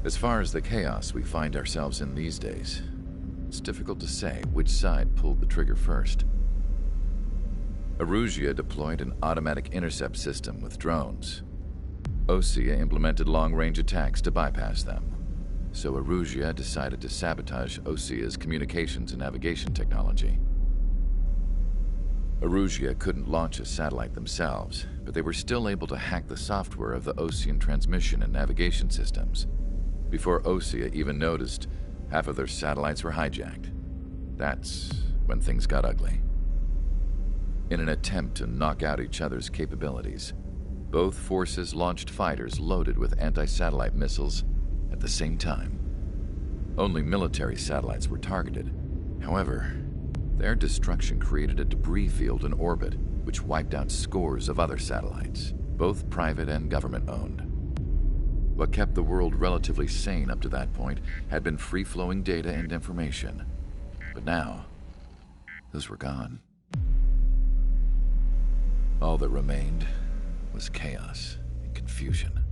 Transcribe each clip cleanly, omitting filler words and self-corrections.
As far as the chaos we find ourselves in these days, it's difficult to say which side pulled the trigger first. Erusia deployed an automatic intercept system with drones. Osea implemented long-range attacks to bypass them. So Erusia decided to sabotage Osea's communications and navigation technology. Erusia couldn't launch a satellite themselves, but they were still able to hack the software of the Osean transmission and navigation systems. Before Osea even noticed, half of their satellites were hijacked. That's when things got ugly. In an attempt to knock out each other's capabilities, both forces launched fighters loaded with anti-satellite missiles at the same time. Only military satellites were targeted. However, their destruction created a debris field in orbit, which wiped out scores of other satellites, both private and government-owned. What kept the world relatively sane up to that point had been free-flowing data and information. But now, those were gone. All that remained was chaos and confusion.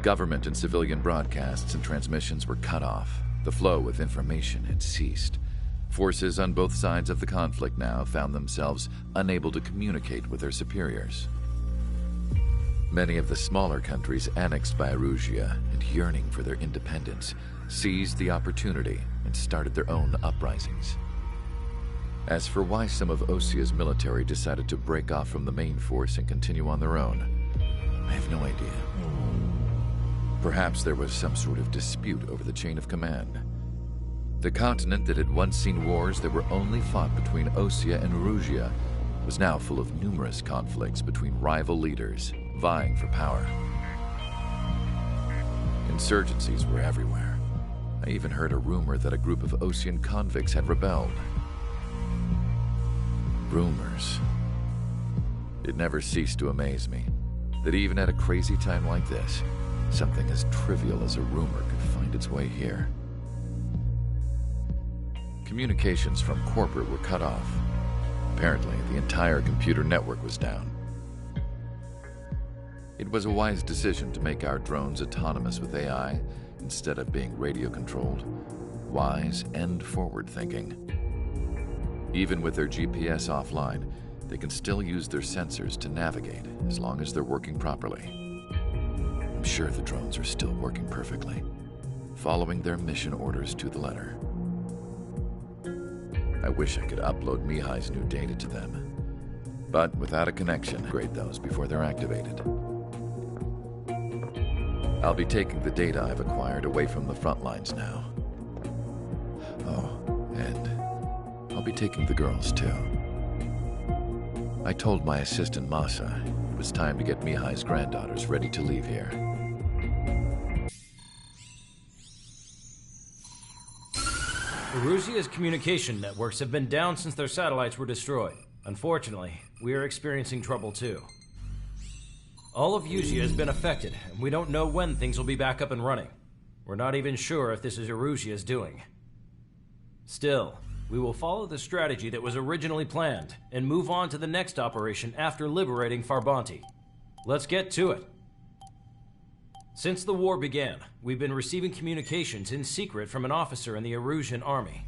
Government and civilian broadcasts and transmissions were cut off. The flow of information had ceased. Forces on both sides of the conflict now found themselves unable to communicate with their superiors. Many of the smaller countries annexed by Erusia and yearning for their independence seized the opportunity and started their own uprisings. As for why some of Osea's military decided to break off from the main force and continue on their own, I have no idea. Perhaps there was some sort of dispute over the chain of command. The continent that had once seen wars that were only fought between Osea and Erusia was now full of numerous conflicts between rival leaders vying for power. Insurgencies were everywhere. I even heard a rumor that a group of Osean convicts had rebelled. Rumors. It never ceased to amaze me that even at a crazy time like this, something as trivial as a rumor could find its way here. Communications from corporate were cut off. Apparently, the entire computer network was down. It was a wise decision to make our drones autonomous with AI instead of being radio-controlled. Wise and forward-thinking. Even with their GPS offline, they can still use their sensors to navigate as long as they're working properly. I'm sure the drones are still working perfectly, following their mission orders to the letter. I wish I could upload Mihai's new data to them, but without a connection, grade those before they're activated. I'll be taking the data I've acquired away from the front lines now. Oh, and I'll be taking the girls too. I told my assistant Masa it was time to get Mihai's granddaughters ready to leave here. Erusia's communication networks have been down since their satellites were destroyed. Unfortunately, we are experiencing trouble too. All of Usia has been affected, and we don't know when things will be back up and running. We're not even sure if this is Erusia's doing. Still, we will follow the strategy that was originally planned, and move on to the next operation after liberating Farbanti. Let's get to it. Since the war began, we've been receiving communications in secret from an officer in the Erusian army.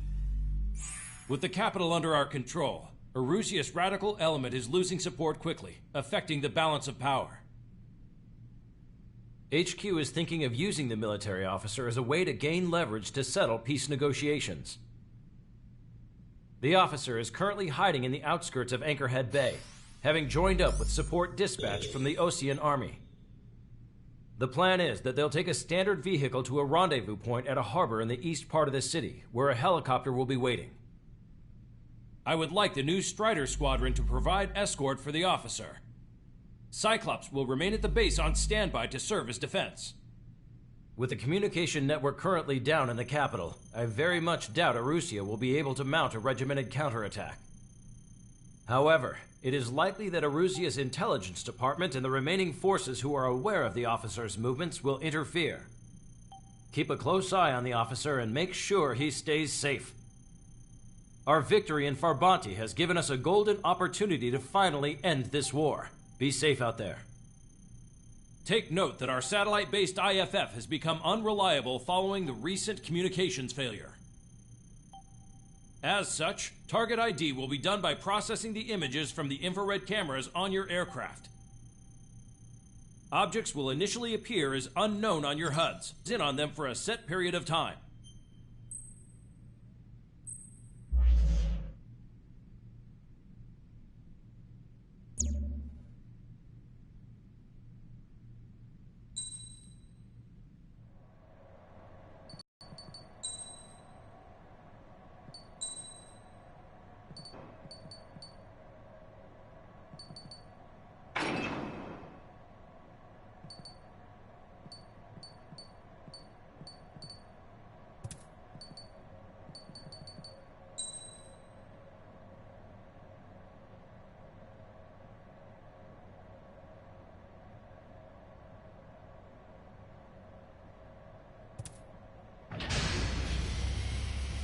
With the capital under our control, Erusia's radical element is losing support quickly, affecting the balance of power. HQ is thinking of using the military officer as a way to gain leverage to settle peace negotiations. The officer is currently hiding in the outskirts of Anchorhead Bay, having joined up with support dispatched from the Osean army. The plan is that they'll take a standard vehicle to a rendezvous point at a harbor in the east part of the city, where a helicopter will be waiting. I would like the new Strider Squadron to provide escort for the officer. Cyclops will remain at the base on standby to serve as defense. With the communication network currently down in the capital, I very much doubt Erusia will be able to mount a regimented counterattack. However, it is likely that Erusia's intelligence department and the remaining forces who are aware of the officer's movements will interfere. Keep a close eye on the officer and make sure he stays safe. Our victory in Farbanti has given us a golden opportunity to finally end this war. Be safe out there. Take note that our satellite-based IFF has become unreliable following the recent communications failure. As such, target ID will be done by processing the images from the infrared cameras on your aircraft. Objects will initially appear as unknown on your HUDs. In on them for a set period of time.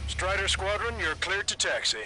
Strider Squadron, you're cleared to taxi.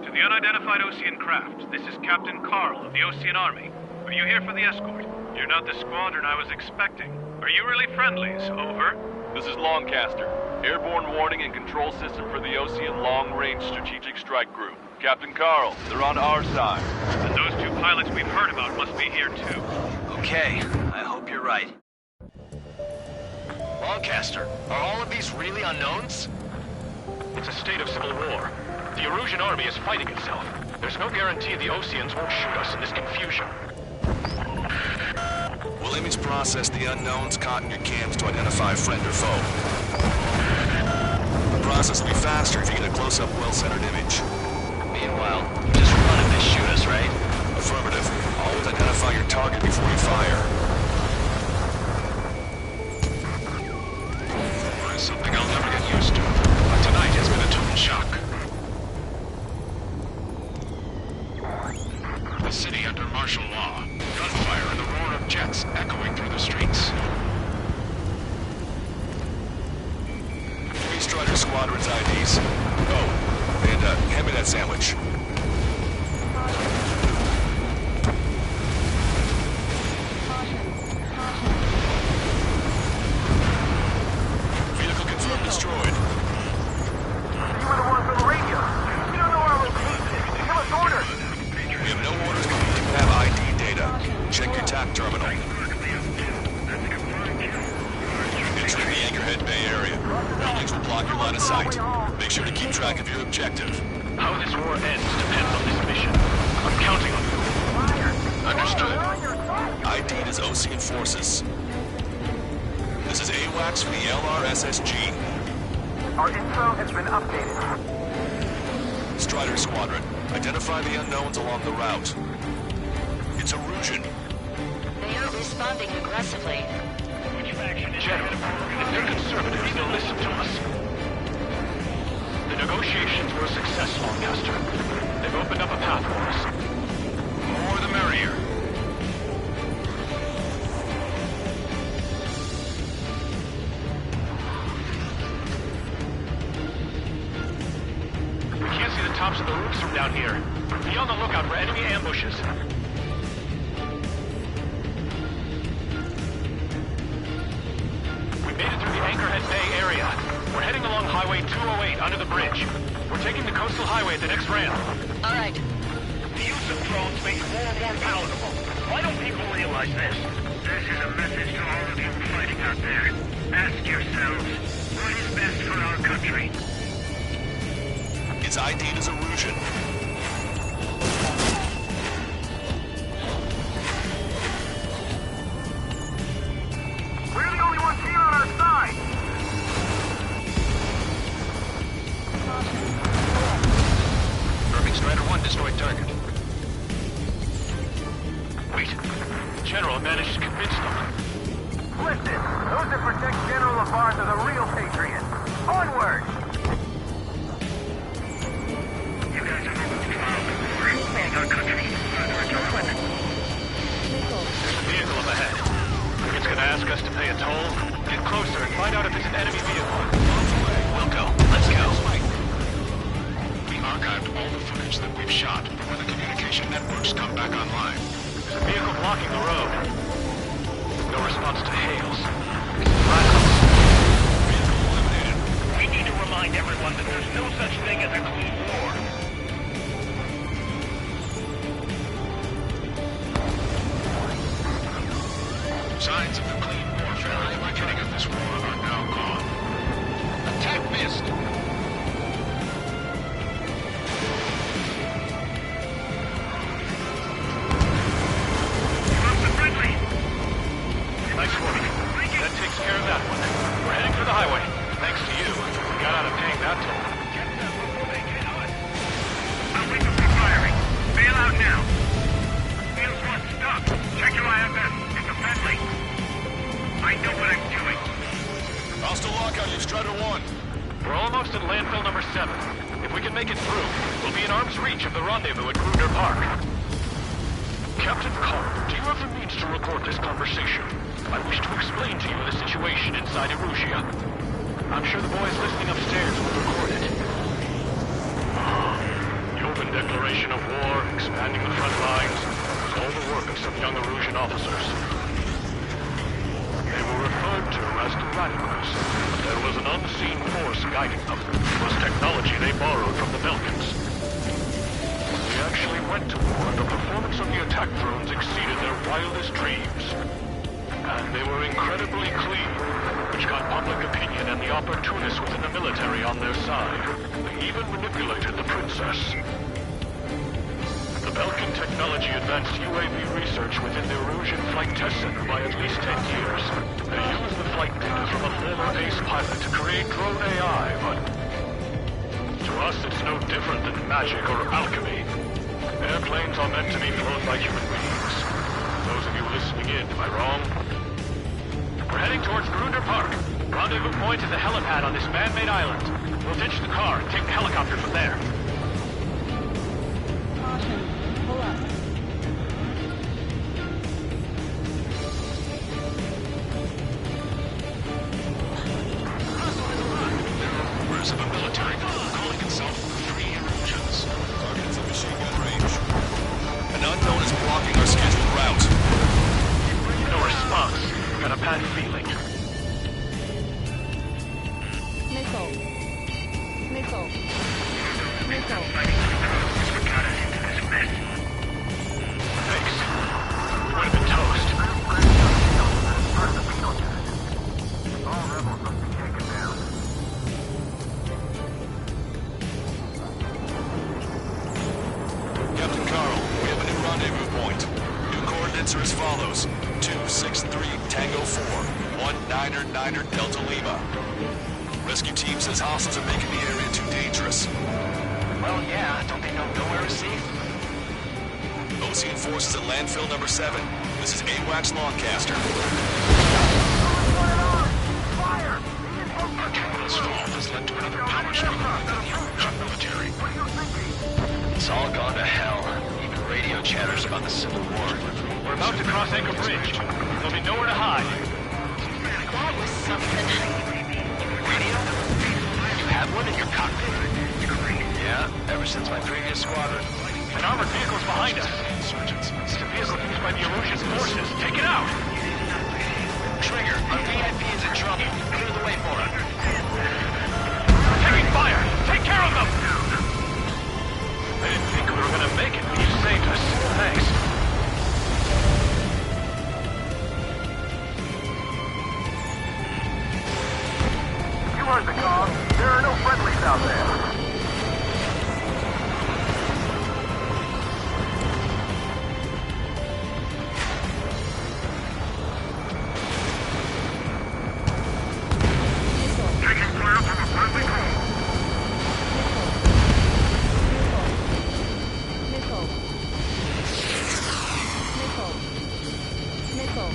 To the unidentified Osean craft, this is Captain Carl of the Osean Army. Are you here for the escort? You're not the squadron I was expecting. Are you really friendlies? Over. This is Longcaster. Airborne warning and control system for the Osean Long-Range Strategic Strike Group. Captain Carl, they're on our side. And those two pilots we've heard about must be here too. Okay, I hope you're right. Longcaster, are all of these really unknowns? It's a state of civil war. The Erusian army is fighting itself. There's no guarantee the Oseans won't shoot us in this confusion. We'll image process the unknowns caught in your cams to identify friend or foe. The process will be faster if you get a close-up, well-centered image. Meanwhile, just run if they shoot us, right? Affirmative. Always identify your target before you fire. It's something I'll never get used to. But tonight has been a total shock. The city under martial law. Gunfire and the roar of jets echoing through the streets. Three Strider Squadron's IDs. Oh, and hand me that sandwich. Vehicle confirmed destroyed. You were the ones on the radio. We don't know our location. Give us orders. We have no orders, but we do have ID data. Check your TAC terminal. Entering the Anchorhead Bay area. Buildings will block your line of sight. Make sure to keep track of your objective. How this war ends depends on this mission. I'm counting on you. Understood. ID is Osean forces. This is AWACS for the LRSSG. Our info has been updated. Strider Squadron, identify the unknowns along the route. It's Erusian. They are responding aggressively. General, if they're conservatives, they'll listen to us. The negotiations were a success, Longcaster. They've opened up a path for us. The more the merrier. We can't see the tops of the roofs from down here. Be on the lookout for enemy ambushes. We made it through the Anchorhead Bay area. We're heading along Highway 208 under the bridge. We're taking the coastal highway at the next ramp. All right. The use of drones makes war more palatable. Why don't people realize this? This is a message to all of you fighting out there. Ask yourselves, what is best for our country? It's ID'd as Erusian. We're the only ones here on our side. Confirming Strider 1 destroyed target. Wait. General managed to convince them. Listen, those that protect General LaBarge are the real patriots. Onward! You guys are moving to leading our country further into ruin. There's a vehicle up ahead. Think it's gonna ask us to pay a toll? Get closer and find out if it's an enemy vehicle. We'll go. Let's go. We archived all the footage that we've shot for when the communication networks come back online. There's a vehicle blocking the road. No response to hails. It's Blackhawk. Vehicle eliminated. We need to remind everyone that there's no such thing as a clean war. Signs of the clean warfare at the beginning of this war are now gone. Attack missed! Lost the friendly! Nice work. That takes care of that one. We're heading for the highway. Thanks to you. We got out of paying that toll. Get them before they get us! I'll wait for firing. Bail out now. Fields 1 stuck. Check your IFS. It's a friendly. I know what I'm doing. Hostile lockout, you've Strider 1. We're almost at landfill number 7. If we can make it through, we'll be in arm's reach of the rendezvous at Gruner Park. Captain Carl, do you have the means to record this conversation? I wish to explain to you the situation inside Erusia. I'm sure the boys listening upstairs will record it. The open declaration of war, expanding the front lines, was all the work of some young Erusian officers. They were referred to as the Radicals, but there was an unseen force guiding them. It was technology they borrowed from the Belkans. They actually went to war, and the performance of the attack drones exceeded their wildest dreams. And they were incredibly clean, which got public opinion and the opportunists within the military on their side. They even manipulated the princess. The Belkan technology advanced UAV research within the Erusian Flight Test Center by at least 10 years. They used the flight data from a former ace pilot to create drone AI, but to us it's no different than magic or alchemy. Airplanes are meant to be flown by human beings. Those of you listening in, am I wrong? We're heading towards Gruner Park. Rendezvous point is a helipad on this man-made island. We'll ditch the car and take the helicopter from there. Pull up. Rumors of a military calling itself Free Erusians. Targets at machine gun range. An unknown is blocking our scheduled route. No response. Got a bad feeling. Missile. Missile. Missile. Is what got us into this mess. Thanks. We would have been toast. All rebels must be taken down. Captain Carl, we have a new rendezvous point. New coordinates are as follows. 263 Tango 4, 1999 Delta Lima. Rescue team says hostiles are making the area too dangerous. Well, yeah. Don't they know nowhere is safe? Ocean forces at landfill number 7. This is AWACS Longcaster. Fire! Our capital's fall has led to another power struggle within the Erusian military. What are you thinking? It's all gone to hell. Even radio chatters about the Civil War. We're about to cross Anchor Bridge. There'll be nowhere to hide. That was something. Radio? You have one in your cockpit? Yeah, ever since my previous squadron. An armored vehicle's behind us. It's a vehicle used by the Erusian forces. Take it out! Trigger, our VIP is in trouble. Clear the way for him. We're taking fire! Take care of them! I didn't think we were gonna make it when you saved us. Thanks. You heard the call. There are no friendlies out there. Taking fire from a friendly call. Missile. Missile. Missile.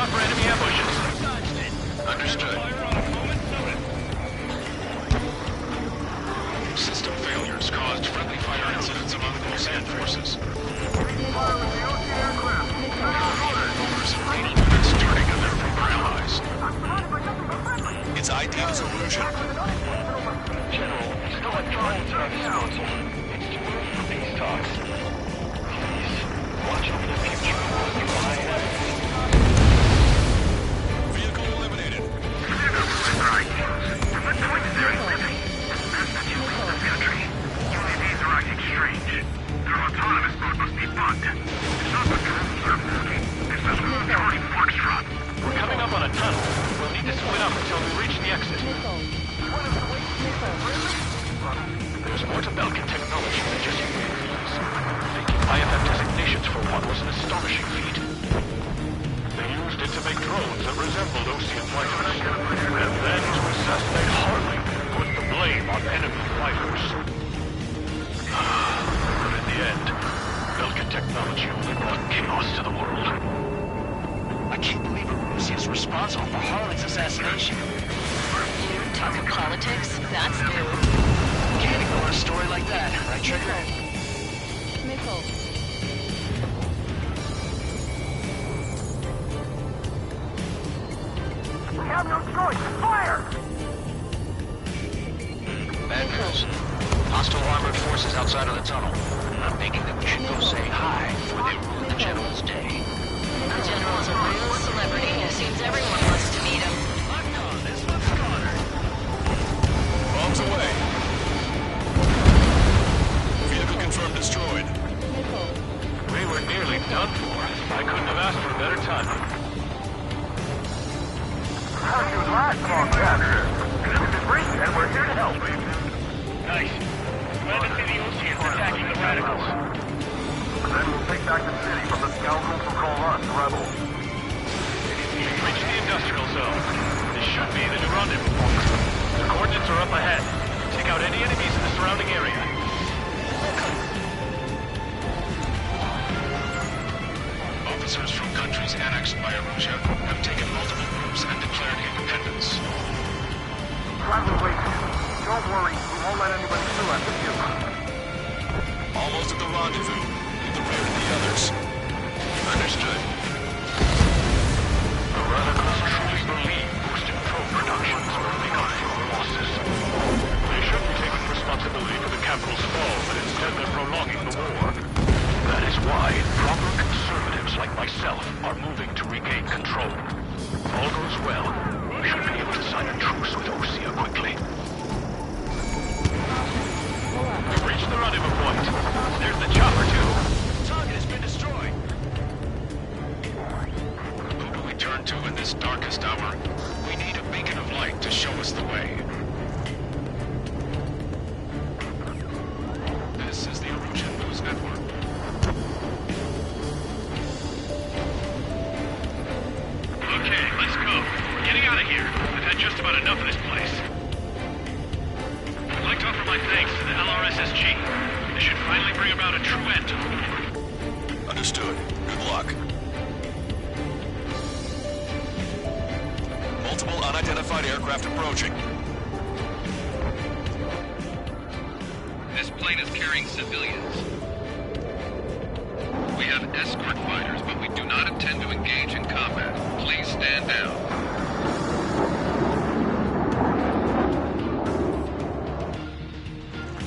out for enemy ambushes. Understood. System failures caused friendly fire incidents among those sand forces. Rumors of rainy units turning on their former allies. Its ID is illusion. General, still at Giants Service Council. It's too early for peace talks. Please, watch over the future of your INS. Vehicle eliminated. Right. What point is there in living? Massachusetts country. UAVs are acting strange. Their autonomous mode must be bugged. It's not the drones that are working. It's the Charlie Foxtrot. We're coming up on a tunnel. We'll need to split up until we reach the exit. There's more to Belkin technology than just UAVs. Taking IFF designations for one was an astonishing feat. They used it to make drones that resembled Osean fighters. And then to assassinate Harley, put the blame on enemy fighters. But in the end, Belkin technology only brought chaos to the world. I can't believe Arusi is responsible for Harley's assassination. You talking politics? That's new. Can't ignore a story like that, right, Trigger? Nickel. We have no choice. Fire! Bad news. Hostile armored forces outside of the tunnel. I'm thinking that we should go say hi before they ruin the General's day. The General's a real celebrity. It seems everyone wants to meet him. Bombs away. Vehicle confirmed destroyed. We were nearly done for. I couldn't have asked for a better timing. How'd you last long, Captain? This is Reed, and we're here to help. Nice. Glad to see the Oseans attacking the radicals. Then we'll take back the city from the scoundrels who call us rebels. We've reached the industrial zone. This should be the new rendezvous point. The coordinates are up ahead. Take out any enemies in the surrounding area. Officers from countries annexed by Arusha have taken multiple groups and declared independence. Try to wait. Don't worry, we won't let anybody through after you. Almost at the rendezvous. Leave the rear to the others. Understood. The radicals truly believe boosted probe productions will make up for our losses. They shouldn't be taking responsibility for the capital's fall, but instead they're prolonging the war. That is why proper conservatives like myself are moving to regain control. If all goes well, we should be able to sign a truce with Osea quickly. We've reached the rendezvous point. There's the chopper, too. Target has been destroyed. Who do we turn to in this darkest hour? We need a beacon of light to show us the way. This is the Arusha News Network. Okay, let's go. We're getting out of here. I've had just about enough of this place. I'd like to offer my thanks to the LRSSG. They should finally bring about a true end to the war. Understood. Good luck. Multiple unidentified aircraft approaching. This plane is carrying civilians. We have escort fighters, but we do not intend to engage in combat. Please stand down.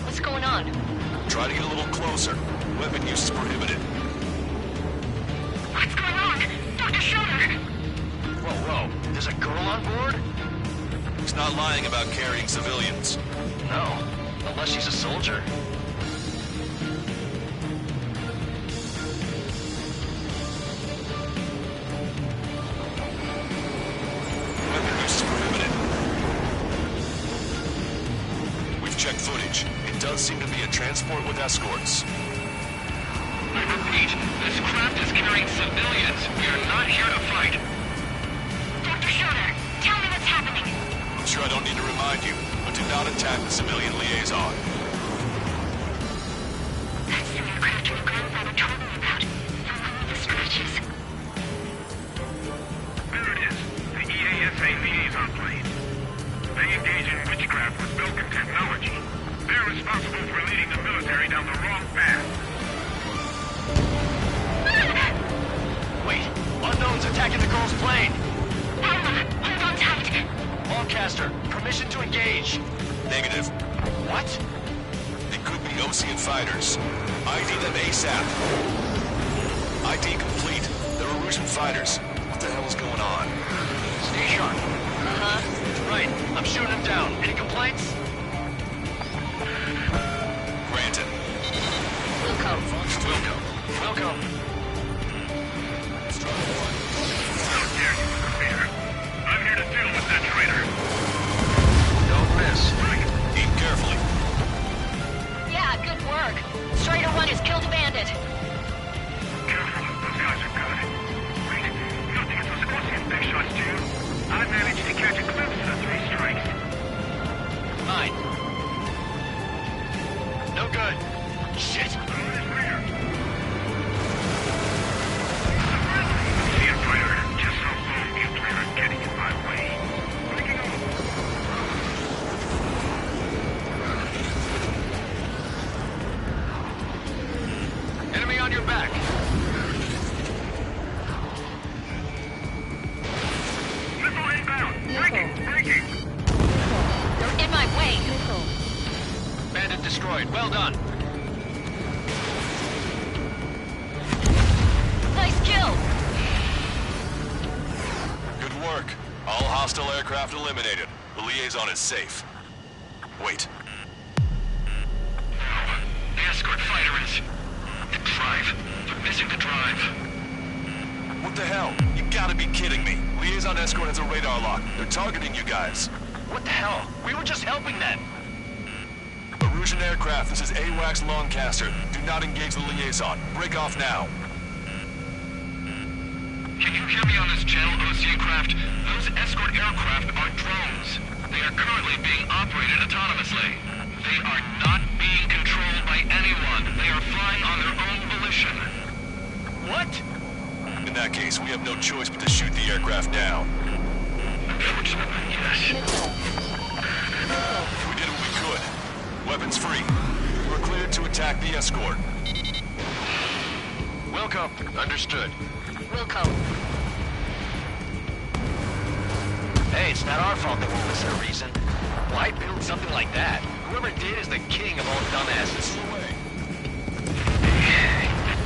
What's going on? Try to get a little closer. Weapon use is prohibited. What's going on? Dr. Schroeder! Whoa. There's a girl on board? He's not lying about carrying civilians. No. Unless she's a soldier. Weapon use is prohibited. We've checked footage. It does seem to be a transport with escorts. I repeat, this craft is carrying civilians. We are not here to fight. Dr. Schroeder, tell me what's happening. I'm sure I don't need to remind you, but do not attack the civilian liaison. That's the aircraft your grandfather told me about. The one with the scratches. technology. They're responsible for leading the military down the wrong path. Wait, unknown's attacking the girl's plane. Alma, hold on tight. Lancaster, permission to engage. Negative. What? They could be Osean fighters. ID them ASAP. ID complete. They're Erusian fighters. What the hell is going on? Stay sharp. Right, I'm shooting them down. Any complaints? Granted. Wilco. Wilco. How dare you interfere? I'm here to deal with that traitor. Don't miss. Aim carefully. Yeah, good work. Strider 1 has killed a bandit. Careful, those guys are good. Wait, you don't think it was Osean big shots too? I managed to catch a glimpse of the 3 strikes. Mine. No good. Shit. See a fighter. Just how long do you plan on getting in my way? Breaking over. Enemy on your back. Missile inbound. Breaking. They're in my way. Bandit destroyed. Well done. Nice kill. Good work. All hostile aircraft eliminated. The liaison is safe. Wait. The escort fighter is... the drive. They're missing the drive. What the hell? You gotta be kidding me. Liaison escort has a radar lock. They're targeting you guys. What the hell? We were just helping them. Erusian aircraft, this is AWACS Lancaster. Do not engage the liaison. Break off now. Can you hear me on this channel, Osean craft? Those escort aircraft are drones. They are currently being operated autonomously. They are not being controlled by anyone. They are flying on their own volition. What? In that case, we have no choice but to shoot the aircraft down. Unfortunately, yes. We did what we could. Weapons free. We're cleared to attack the escort. Wilco. Understood. Wilco. Hey, it's not our fault that won't listen to reason. Why build something like that? Whoever did is the king of all dumbasses.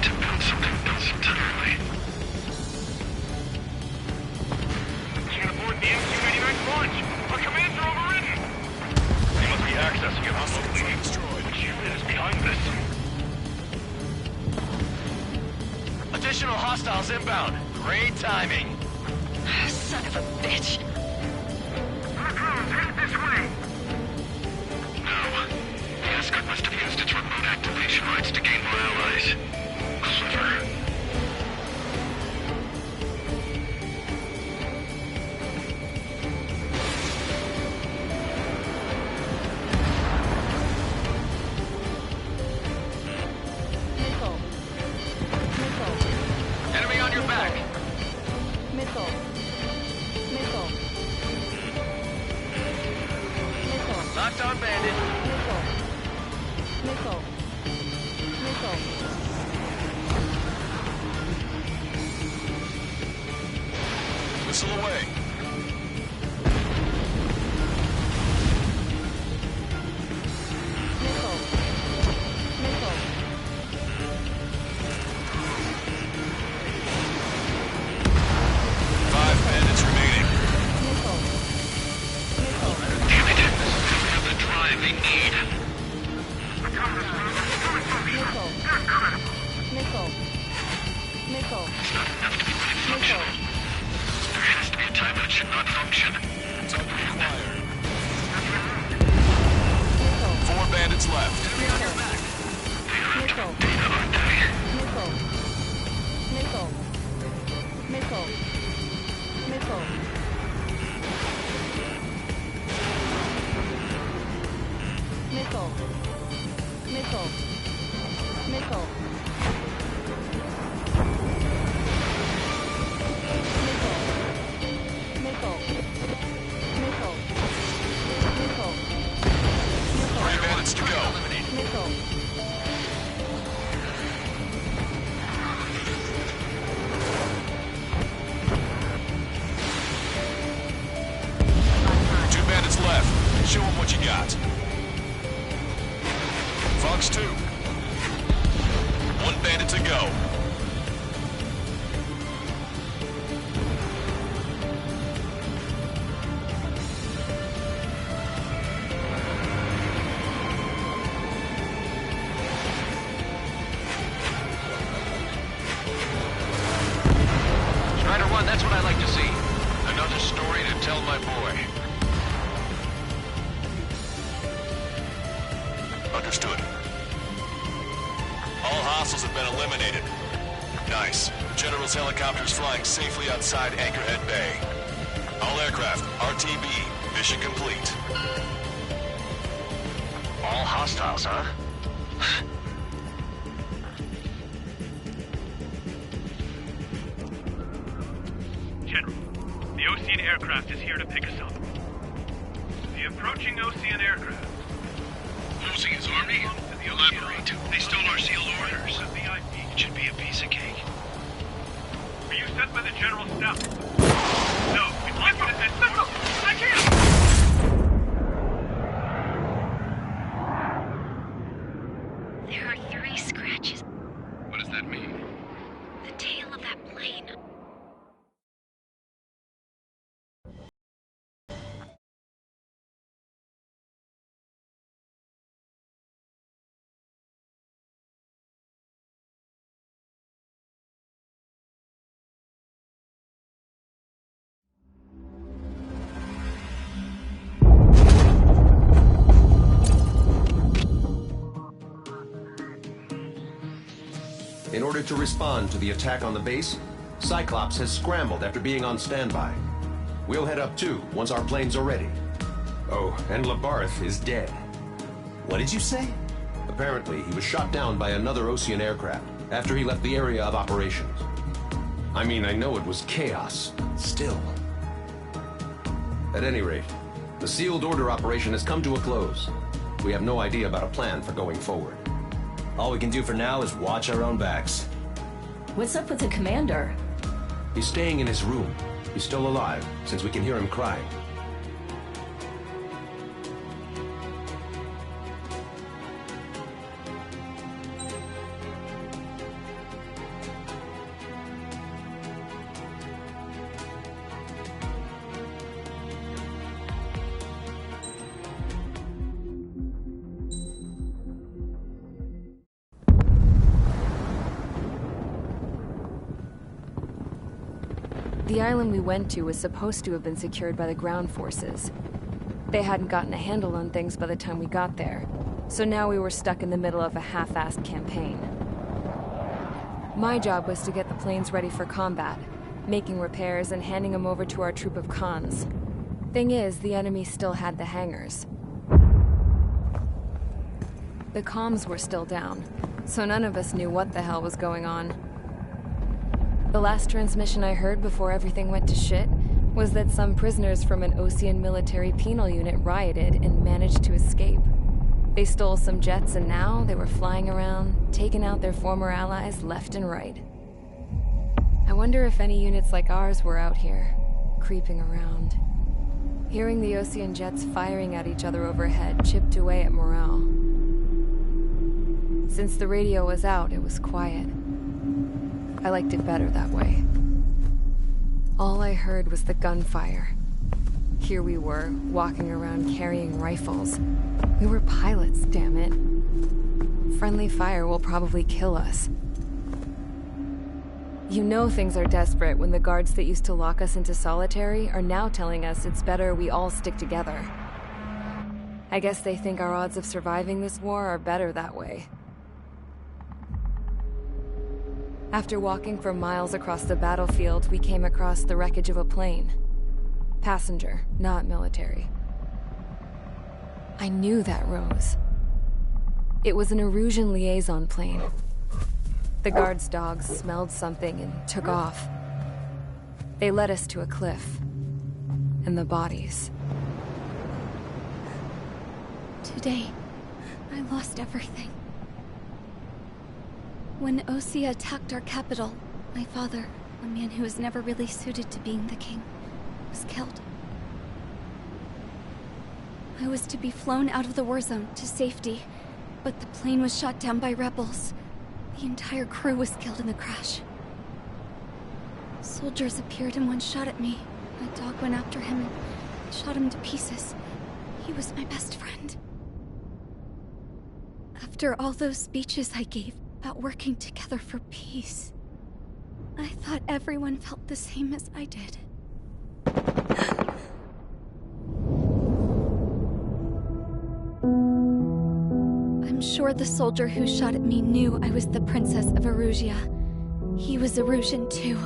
To build something else entirely. Can't afford the MQ-89 launch. Our commands are overridden. They must be accessing it remotely. Which unit is behind this? Additional hostiles inbound. Great timing. Son of a bitch. Our drones headed this way. No. The escort must have used its remote activation rights to gain more allies. Clever. Enemy on your back. Missile. Locked on bandit. Missile. Missile away. Five bandits remaining. Damn it. We have the drive they need. There has to be a time when it should not function. Four bandits left. They are active data, aren't they? left. Show him what you got. Fox 2. 1 bandit to go. Strider 1, that's what I like to see. Another story to tell my boy. Understood. All hostiles have been eliminated. Nice. The General's helicopter is flying safely outside Anchorhead Bay. All aircraft, RTB, mission complete. All hostiles, huh? General, the Ocean aircraft is here to pick us up. The approaching Ocean aircraft. Ocean's army? Elaborate. They stole our sealed orders. It should be a piece of cake. Were you sent by the General's staff? No, it's listed as Central. I can't! There are 3 scratches. What does that mean? The tail of that plane. In order to respond to the attack on the base, Cyclops has scrambled after being on standby. We'll head up too, once our planes are ready. Oh, and Labarth is dead. What did you say? Apparently, he was shot down by another Ocean aircraft after he left the area of operations. I mean, I know it was chaos. Still. At any rate, the sealed order operation has come to a close. We have no idea about a plan for going forward. All we can do for now is watch our own backs. What's up with the commander? He's staying in his room. He's still alive, since we can hear him crying. The island we went to was supposed to have been secured by the ground forces. They hadn't gotten a handle on things by the time we got there, so now we were stuck in the middle of a half-assed campaign. My job was to get the planes ready for combat, making repairs and handing them over to our troop of cons. Thing is, the enemy still had the hangars. The comms were still down, so none of us knew what the hell was going on. The last transmission I heard before everything went to shit was that some prisoners from an Ocean military penal unit rioted and managed to escape. They stole some jets and now they were flying around, taking out their former allies left and right. I wonder if any units like ours were out here, creeping around. Hearing the Ocean jets firing at each other overhead chipped away at morale. Since the radio was out, it was quiet. I liked it better that way. All I heard was the gunfire. Here we were, walking around carrying rifles. We were pilots, damn it. Friendly fire will probably kill us. You know things are desperate when the guards that used to lock us into solitary are now telling us it's better we all stick together. I guess they think our odds of surviving this war are better that way. After walking for miles across the battlefield, we came across the wreckage of a plane. Passenger, not military. I knew that rose. It was an Erusian liaison plane. The guard's dogs smelled something and took off. They led us to a cliff. And the bodies. Today, I lost everything. When Osea attacked our capital, my father, a man who was never really suited to being the king, was killed. I was to be flown out of the war zone to safety, but the plane was shot down by rebels. The entire crew was killed in the crash. Soldiers appeared and one shot at me. My dog went after him and shot him to pieces. He was my best friend. After all those speeches I gave about working together for peace, I thought everyone felt the same as I did. I'm sure the soldier who shot at me knew I was the Princess of Erusia. He was Erusian too.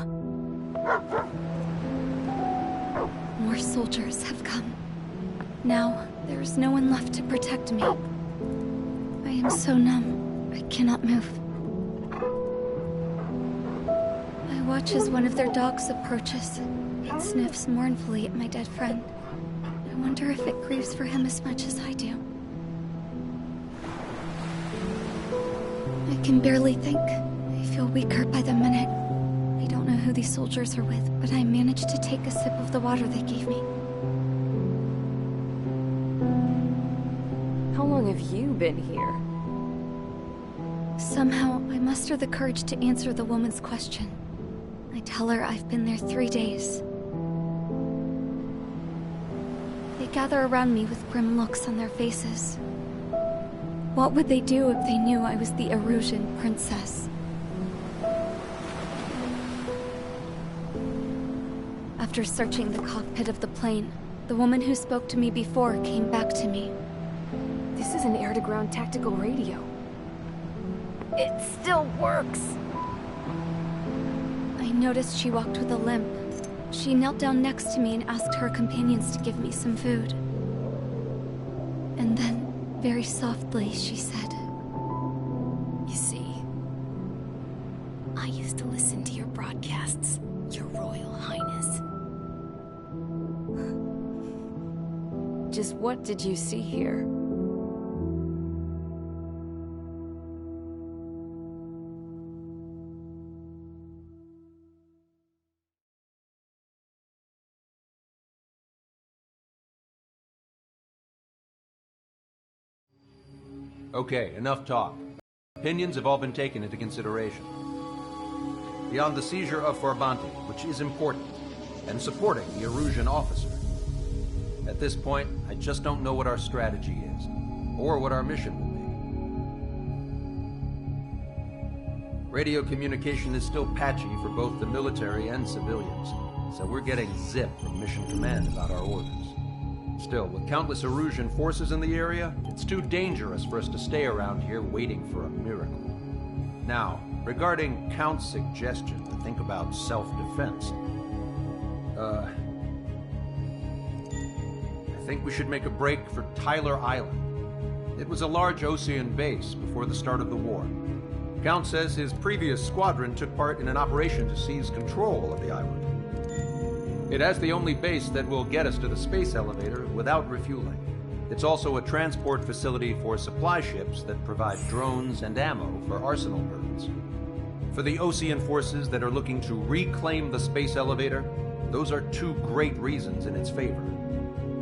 More soldiers have come. Now, there is no one left to protect me. I am so numb, I cannot move. I watch as one of their dogs approaches. It sniffs mournfully at my dead friend. I wonder if it grieves for him as much as I do. I can barely think. I feel weaker by the minute. I don't know who these soldiers are with, but I managed to take a sip of the water they gave me. How long have you been here? Somehow, I muster the courage to answer the woman's question. I tell her I've been there 3 days. They gather around me with grim looks on their faces. What would they do if they knew I was the Erusian princess? After searching the cockpit of the plane, the woman who spoke to me before came back to me. This is an air-to-ground tactical radio. It still works! I noticed she walked with a limp. She knelt down next to me and asked her companions to give me some food. And then, very softly, she said, "You see, I used to listen to your broadcasts, Your Royal Highness." Just what did you see here? Okay, enough talk. Opinions have all been taken into consideration. Beyond the seizure of Farbanti, which is important, and supporting the Erusian officer, at this point, I just don't know what our strategy is, or what our mission will be. Radio communication is still patchy for both the military and civilians, so we're getting zip from Mission Command about our orders. Still, with countless Erusian forces in the area, it's too dangerous for us to stay around here waiting for a miracle. Now, regarding Count's suggestion to think about self-defense, I think we should make a break for Tyler Island. It was a large Osean base before the start of the war. Count says his previous squadron took part in an operation to seize control of the island. It has the only base that will get us to the space elevator without refueling. It's also a transport facility for supply ships that provide drones and ammo for arsenal birds. For the Osean forces that are looking to reclaim the space elevator, those are two great reasons in its favor.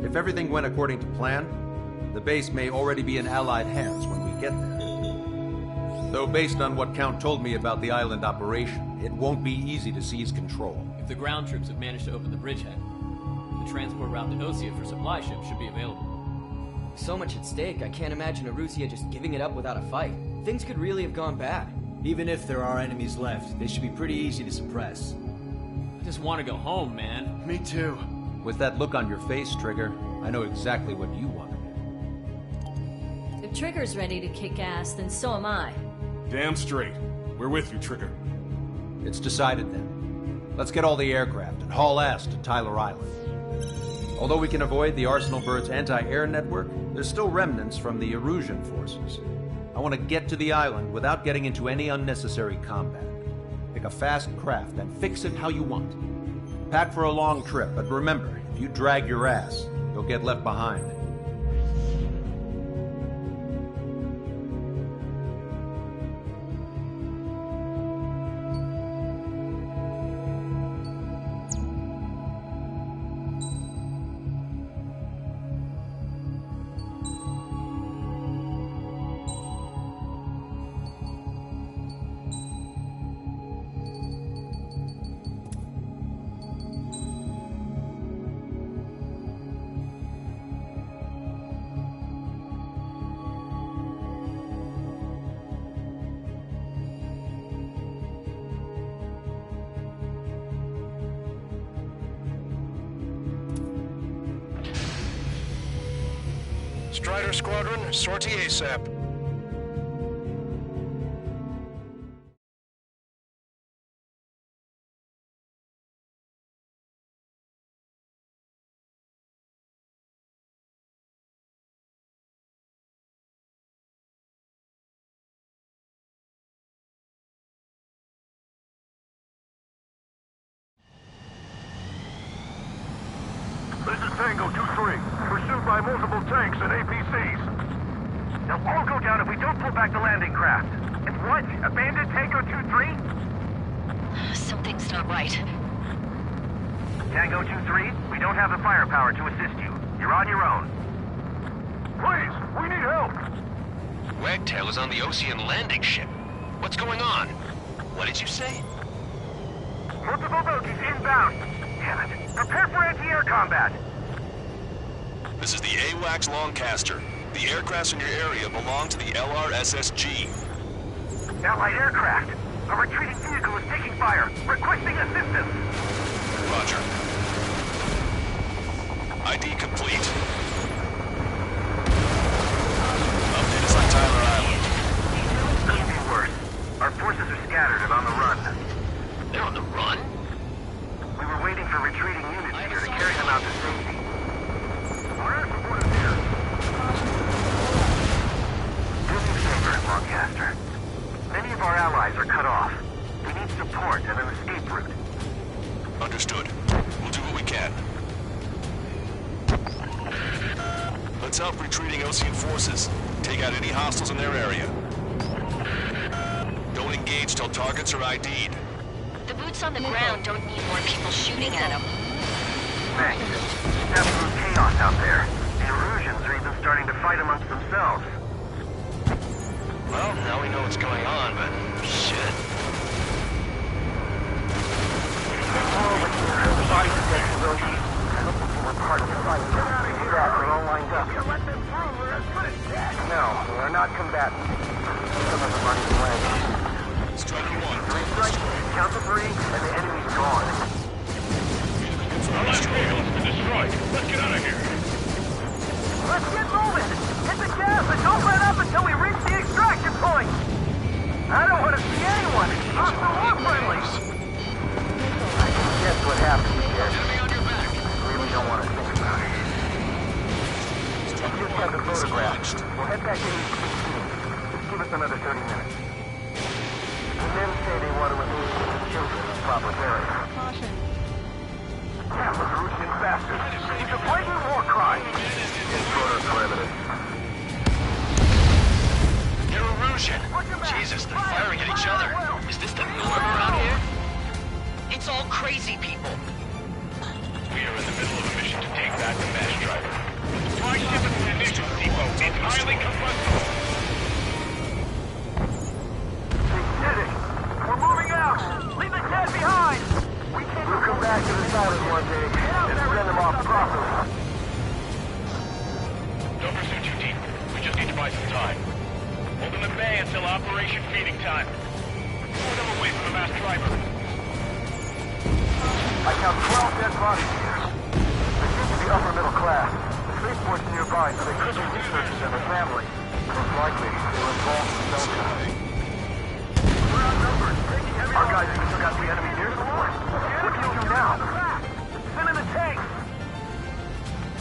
If everything went according to plan, the base may already be in Allied hands when we get there. Though based on what Count told me about the island operation, it won't be easy to seize control. If the ground troops have managed to open the bridgehead, the transport route to Osea for supply ships should be available. So much at stake, I can't imagine Erusia just giving it up without a fight. Things could really have gone bad. Even if there are enemies left, they should be pretty easy to suppress. I just want to go home, man. Me too. With that look on your face, Trigger, I know exactly what you want. If Trigger's ready to kick ass, then so am I. Damn straight. We're with you, Trigger. It's decided then. Let's get all the aircraft and haul ass to Tyler Island. Although we can avoid the Arsenal Bird's anti-air network, there's still remnants from the Erusian forces. I want to get to the island without getting into any unnecessary combat. Pick a fast craft and fix it how you want. Pack for a long trip, but remember, if you drag your ass, you'll get left behind. Strider Squadron, sortie ASAP. This is Tango 2-3, pursued by multiple tanks and APCs. They'll all go down if we don't pull back the landing craft. And what? Abandoned Tango 2-3? Something's not right. Tango 2-3, we don't have the firepower to assist you. You're on your own. Please, we need help! Wagtail is on the Ocean landing ship. What's going on? What did you say? Multiple bogies inbound. Damn it. Prepare for anti-air combat. This is the AWACS Longcaster. The aircrafts in your area belong to the LRSSG. Allied aircraft. A retreating vehicle is taking fire. Requesting assistance. Roger. ID complete. Update us on Tyler Island. Could be worse. Our forces are scattered and on the run. They're on the run? We were waiting for retreating units here to carry them out to safety. Our air support is here. Do me a favor, Longcaster. Many of our allies are cut off. We need support and an escape route. Understood. We'll do what we can. Let's help retreating Ocean forces. Take out any hostiles in their area. Don't engage till targets are ID'd. The boots on the ground don't need more people shooting at them. Thanks. It's absolute chaos out there. The Erusians are even starting to fight amongst themselves. Well, now we know what's going on, but shit. We're all lined up. No, we're not combatants. Some of them aren't even landing. Striker 1. Count to 3, and the enemy's gone. Our last vehicle has been destroyed. Let's get out of here. Let's get moving! Hit the gas and don't let up until we reach the extraction point! I don't want to see anyone, hostile or friendly! I can guess what happened here. Enemy on your back. I really don't want to think about it. I just have the photograph. We'll head back to East 16. Just give us another 30 minutes. The men say they want to remove the children in proper burial. Caution. Damn Erusian bastard! It's a blatant war crime! Get photos for evidence. They're Erusian. Jesus, they're firing at each other. Is this the norm around here? It's all crazy people. We are in the middle of a mission to take back the mass driver. The supply ship at the munitions depot is highly combustible. They did it! We're moving out! Leave the dead behind! We'll come back to this island one day and send them off properly. Don't pursue too deep. We just need to buy some time. Hold them at bay until Operation Feeding Time. Pull them away from the mass driver. I count 12 dead bodies here. They seem to be upper middle class. The spaceport's nearby, so they could be researchers and their family. Most likely, they were involved in self-defense. We're outnumbered. Our guys even took out the enemy air support. What do you do now? Send in the tanks!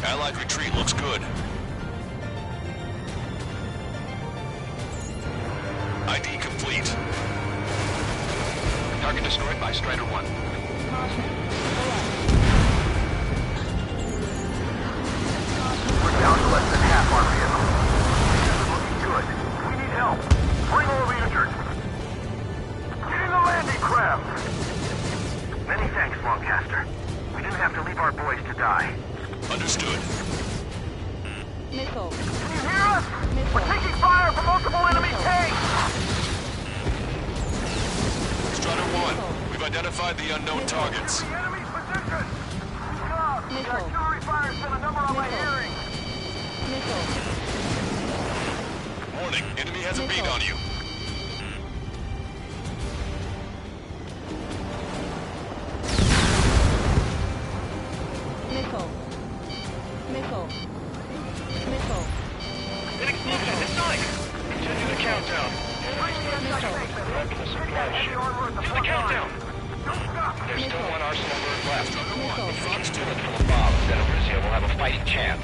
Allied retreat looks good. ID complete. Target destroyed by Strider 1. We're down to less than half our vehicle. This isn't looking good. We need help. Bring all the injured. Get in the landing craft! Many thanks, Longcaster. We didn't have to leave our boys to die. Understood. Missile. Can you hear us? We're taking fire from multiple enemy tanks! Strider 1, we've identified the unknown targets. The enemy's position! The artillery fire sent a number on my hearing. Warning, enemy has a beat on you. Missile. Missile. Missile. An explosion inside! Continue the countdown. To the countdown! There's still one arsenal bird left. It's still full of bombs, then Arusea will have a fighting chance.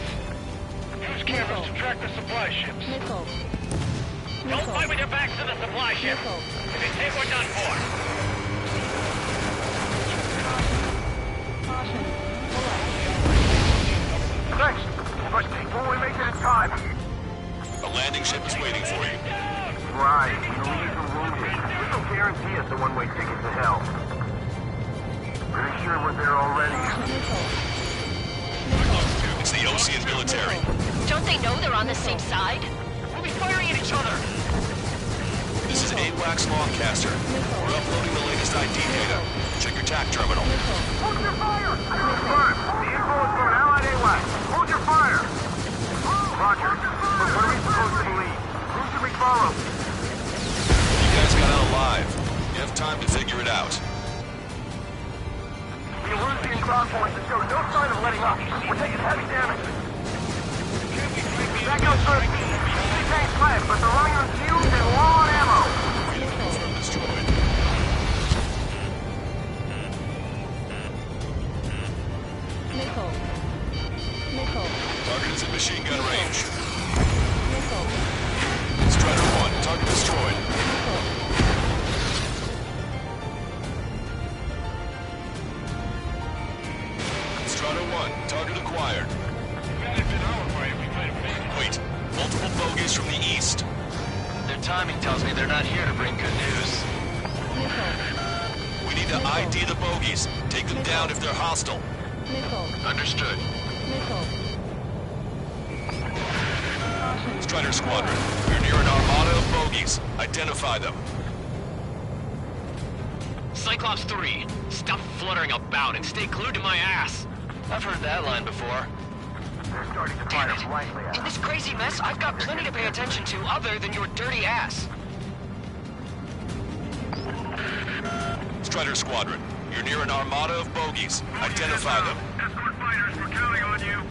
Use cameras to track the supply ships. Don't fight with your backs to the supply ship. If you think we're done for. Thanks. But will we make it in time? A landing ship is waiting for you. Right. We'll leave them wounded. This will guarantee us a one-way ticket to hell. Pretty sure we're there already. It's the Osean military. Don't they know they're on the same side? We'll be firing at each other! This is AWACS Longcaster. We're uploading the latest ID data. Check your TAC terminal. Hold your fire! Confirm. The info is from an allied AWAC. Hold your fire! Roger. But what are we supposed to believe? Who should we follow? You guys got out alive. You have time to figure it out. The Erusian ground forces show no sign of letting up. We're taking heavy damage. That goes first. These tanks fled, but they're running on fumes and low on ammo. Destroyed. Target is at machine gun range. Strider 1, target destroyed. Strider 1, target acquired. Wait, multiple bogies from the east. Their timing tells me they're not here to bring good news. We need to ID the bogies. Take them down if they're hostile. Understood. Strider Squadron, you're near an armada of bogies. Identify them. Cyclops 3, stop fluttering about and stay glued to my ass. I've heard that line before. They're starting to Damn fire blindly at it. In us. this crazy mess, I've got plenty to pay attention to other than your dirty ass. Strider Squadron, you're near an armada of bogies. Identify them. Escort fighters, we're counting on you.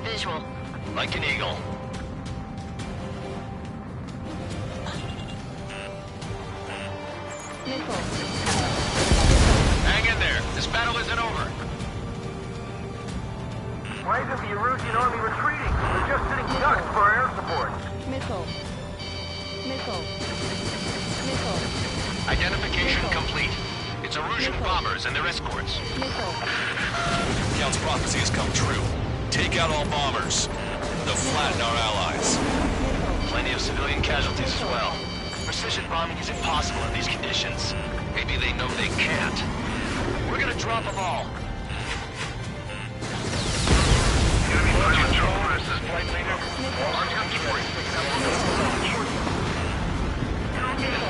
Visual. Like an eagle. Hang in there. This battle isn't over. Why isn't the Erusian army retreating? They're just sitting ducks for our air support. Identification complete. It's Erusian bombers and their escorts. Count's prophecy has come true. Take out all bombers. They'll flatten our allies. Plenty of civilian casualties as well. Precision bombing is impossible in these conditions. Maybe they know they can't. We're gonna drop them all. Enemy control, this is Flight Leader.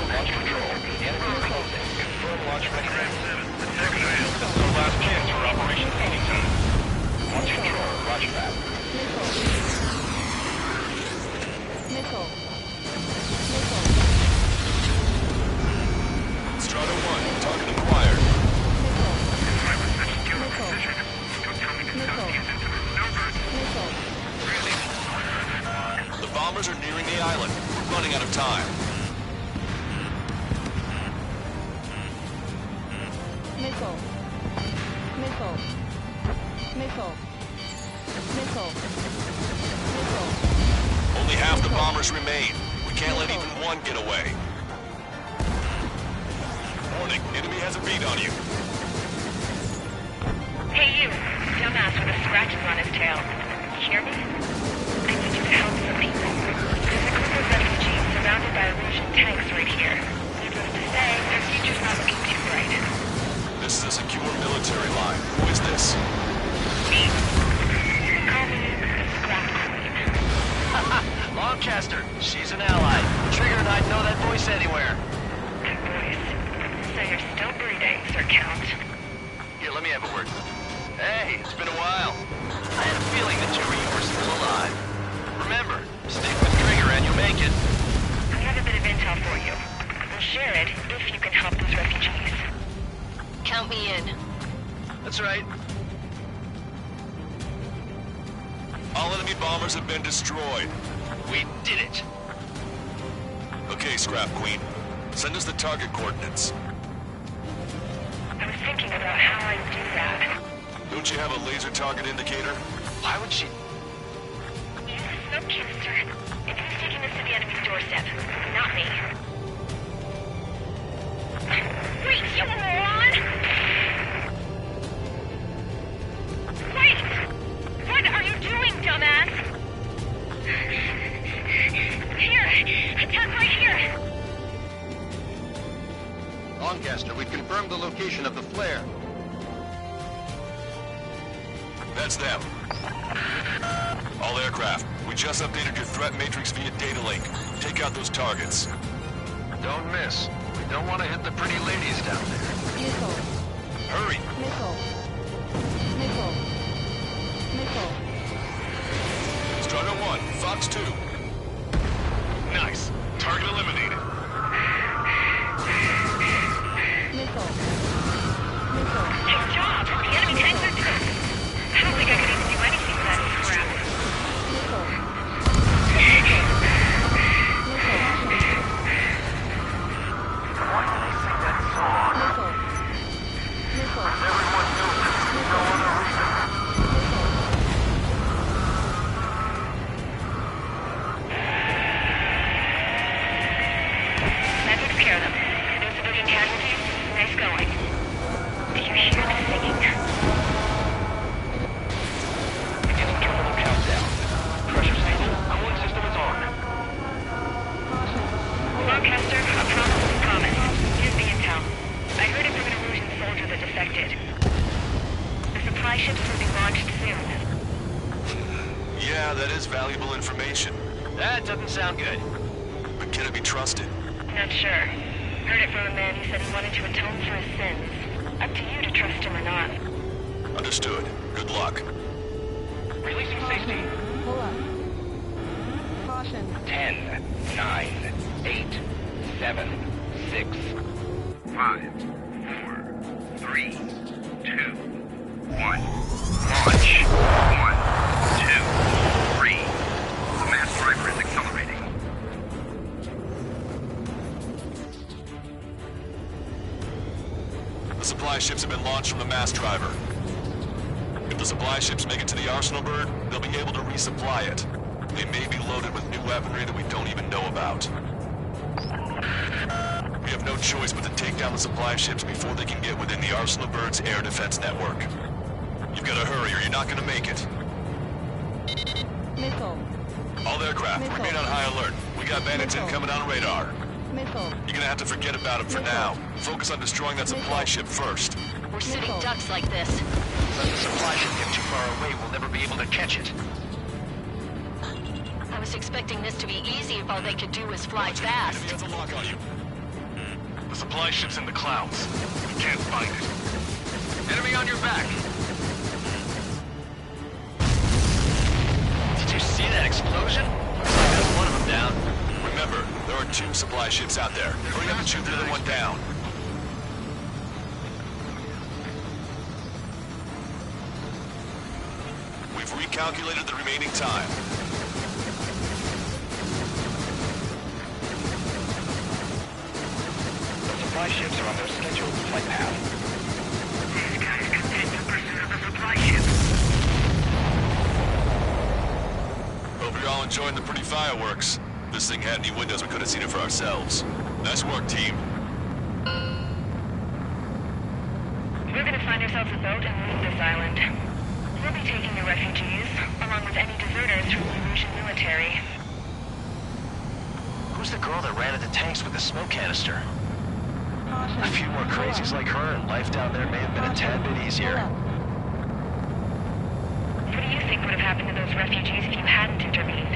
Launch control. The enemy is closing. Confirm launch readiness. This is our last chance for Operation Phoenix. Launch control. Roger that. Strider 1, target acquired. I was such a skilled position. Don't tell me to stop these into the snowbird. Really? The bombers are nearing the island. We're running out of time. Only half the bombers remain. We can't let even one get away. Warning, enemy has a beat on you. Hey you, dumbass with the scratches on his tail. You hear me? I need you to help some people. There's a group of refugees surrounded by Erusian tanks right here. Needless to say, their future's not looking too bright. This is a secure military line. Who is this? Me. You can call me the Scrap Queen. Longcaster, she's an ally. Trigger and I'd know that voice anywhere. Good voice. So you're still breathing, Sir Count. Here, let me have a word. Hey, it's been a All enemy bombers have been destroyed. We did it. Okay, Scrap Queen. Send us the target coordinates. I was thinking about how I'd do that. Don't you have a laser target indicator? Why would she... Use the smoke canister. It's who's taking this to the enemy's doorstep, not me. Wait, you moron! Wait! What are you doing, dumbass? Here! Attack right here! Lancaster, we've confirmed the location of the flare. That's them. All aircraft, we just updated your threat matrix via data link. Take out those targets. Don't miss. We don't want to hit the pretty ladies down there. Missile. Hurry! Missile. Missile. Missile. Strider 1, Fox 2. Nice. Target eliminated. Missile. Missile. Nice job! The enemy tanks are dead. I don't think I could even do anything with that crap. Missile. Missile. Why did they say that song? Missile. Missile. Everyone knows it. No other reason. That takes care of them. No civilian casualties. Nice going. Do you hear the singing? Beginning terminal countdown. Pressure stable. Cooling system is on. Lancaster, a promise is a promise. Here's the intel. I heard it from an Erusian soldier that defected. The supply ships will be launched soon. Yeah, that is valuable information. That doesn't sound good. But can it be trusted? Not sure. Heard it from a man who said he wanted to atone for his sins. Up to you to trust him or not. Understood. Good luck. Releasing safety. Pull up. Caution. 10, 9, 8, 7, 6, 5, 4, 3, 2, 1. Launch. 1, 2, 3. The mass driver is accelerating. The supply ships have been launched from the mass driver. If the supply ships make it to the Arsenal bird, they'll be able to resupply it. They may be loaded with new weaponry that we don't even know about. We have no choice but to take down the supply ships before they can get within the Arsenal bird's air defense network. You've got to hurry or you're not going to make it. Missile. All aircraft, Missile. remain on high alert. We got bandits Missile. incoming on radar. Missile. You're gonna have to forget about them for now. Focus on destroying that supply ship first. We're sitting ducks like this. Let the supply ship get too far away, we'll never be able to catch it. I was expecting this to be easy if all they could do was fly fast. Enemy has a lock on you. The supply ship's in the clouds. We can't find it. Enemy on your back. Did you see that explosion? That's one of them down. Remember, there are 2 supply ships out there. Hurry up and shoot the other one down. We've recalculated the remaining time. The supply ships are on their scheduled flight path. These guys continue pursuit of the supply ship. Hope you're all enjoying the pretty fireworks. If this thing had any windows, we could have seen it for ourselves. Nice work, team. We're gonna find ourselves a boat and leave this island. We'll be taking the refugees, along with any deserters from the Erusian military. Who's the girl that ran at the tanks with the smoke canister? A few more crazies like her, and life down there may have been a tad bit easier. What do you think would have happened to those refugees if you hadn't intervened?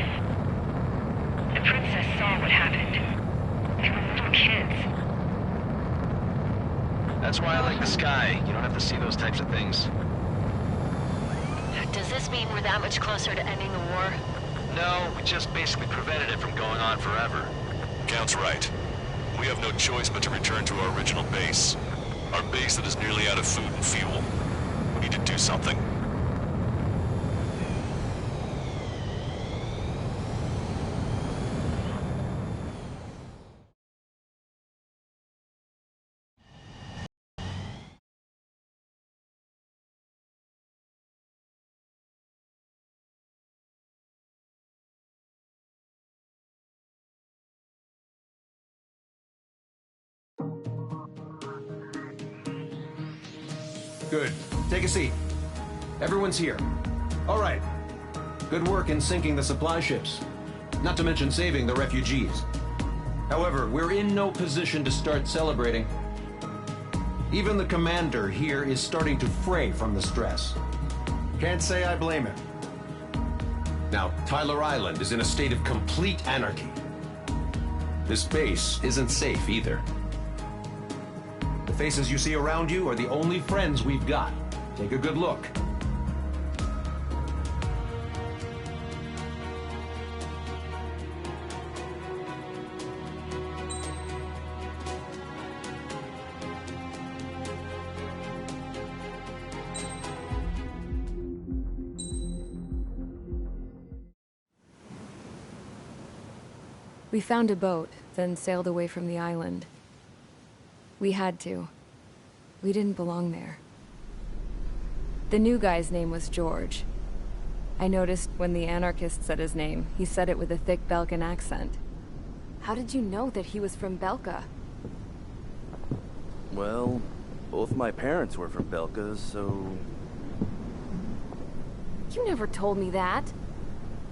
The princess saw what happened. They were little kids. That's why I like the sky. You don't have to see those types of things. Does this mean we're that much closer to ending the war? No, we just basically prevented it from going on forever. Count's right. We have no choice but to return to our original base. Our base that is nearly out of food and fuel. We need to do something. Good. Take a seat. Everyone's here. All right. Good work in sinking the supply ships. Not to mention saving the refugees. However, we're in no position to start celebrating. Even the commander here is starting to fray from the stress. Can't say I blame him. Now, Tyler Island is in a state of complete anarchy. This base isn't safe either. The faces you see around you are the only friends we've got. Take a good look. We found a boat, then sailed away from the island. We had to. We didn't belong there. The new guy's name was George. I noticed when the anarchist said his name, he said it with a thick Belkan accent. How did you know that he was from Belka? Well, both my parents were from Belka, so... You never told me that.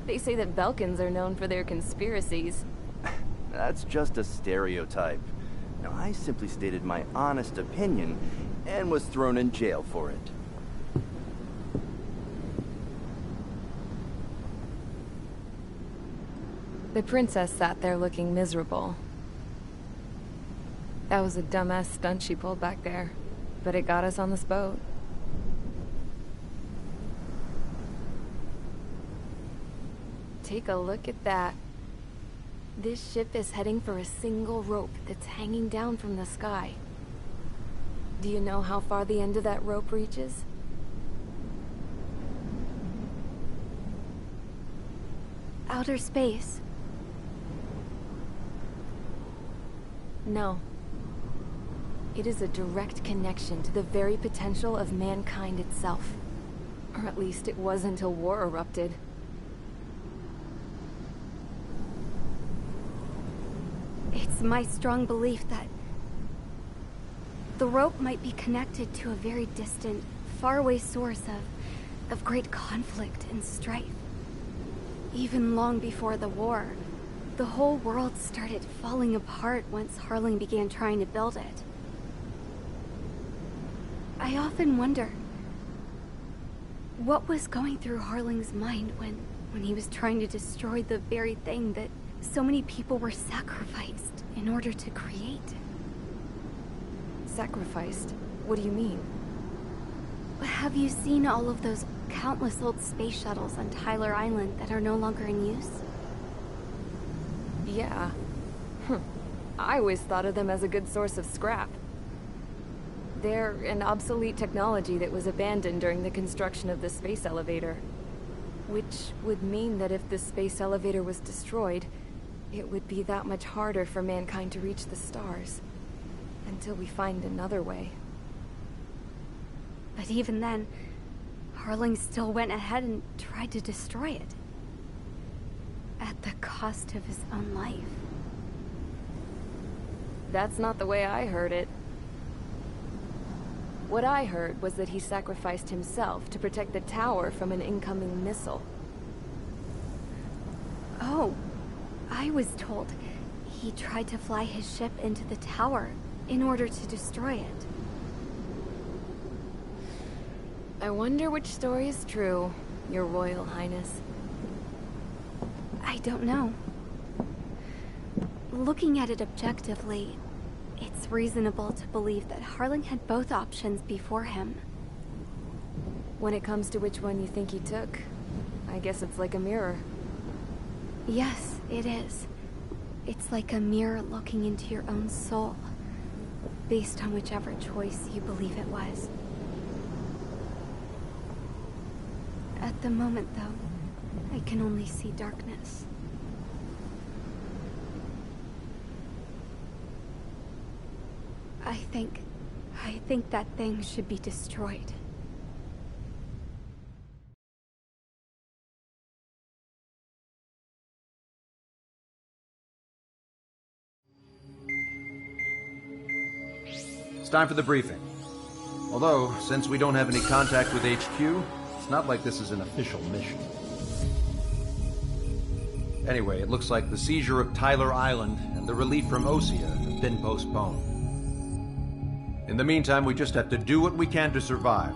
They say that Belkans are known for their conspiracies. That's just a stereotype. Now, I simply stated my honest opinion and was thrown in jail for it. The princess sat there looking miserable. That was a dumbass stunt she pulled back there, but it got us on this boat. Take a look at that. This ship is heading for a single rope that's hanging down from the sky. Do you know how far the end of that rope reaches? Outer space. No. It is a direct connection to the very potential of mankind itself. Or at least it was until war erupted. It's my strong belief that the rope might be connected to a very distant, faraway source of great conflict and strife. Even long before the war, the whole world started falling apart once Harling began trying to build it. I often wonder what was going through Harling's mind when he was trying to destroy the very thing that so many people were sacrificed in order to create. Sacrificed? What do you mean? Have you seen all of those countless old space shuttles on Tyler Island that are no longer in use? Yeah. I always thought of them as a good source of scrap. They're an obsolete technology that was abandoned during the construction of the space elevator. Which would mean that if the space elevator was destroyed, it would be that much harder for mankind to reach the stars. Until we find another way. But even then, Harling still went ahead and tried to destroy it. At the cost of his own life. That's not the way I heard it. What I heard was that he sacrificed himself to protect the tower from an incoming missile. Oh, I was told he tried to fly his ship into the tower in order to destroy it. I wonder which story is true, Your Royal Highness. I don't know. Looking at it objectively, it's reasonable to believe that Harling had both options before him. When it comes to which one you think he took, I guess it's like a mirror. Yes, it is. It's like a mirror looking into your own soul, based on whichever choice you believe it was. At the moment, though, I can only see darkness. I think that thing should be destroyed. It's time for the briefing. Although, since we don't have any contact with HQ, it's not like this is an official mission. Anyway, it looks like the seizure of Tyler Island and the relief from Osea have been postponed. In the meantime, we just have to do what we can to survive.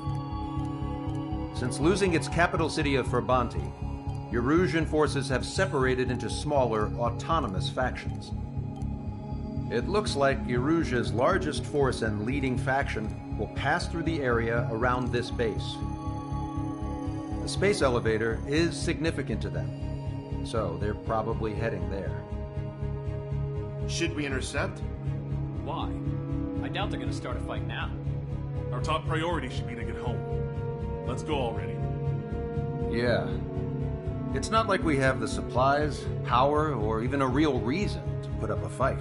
Since losing its capital city of Ferbanti, Erusian forces have separated into smaller, autonomous factions. It looks like Erusia's largest force and leading faction will pass through the area around this base. The space elevator is significant to them, so they're probably heading there. Should we intercept? Why? I doubt they're gonna start a fight now. Our top priority should be to get home. Let's go already. Yeah. It's not like we have the supplies, power, or even a real reason to put up a fight.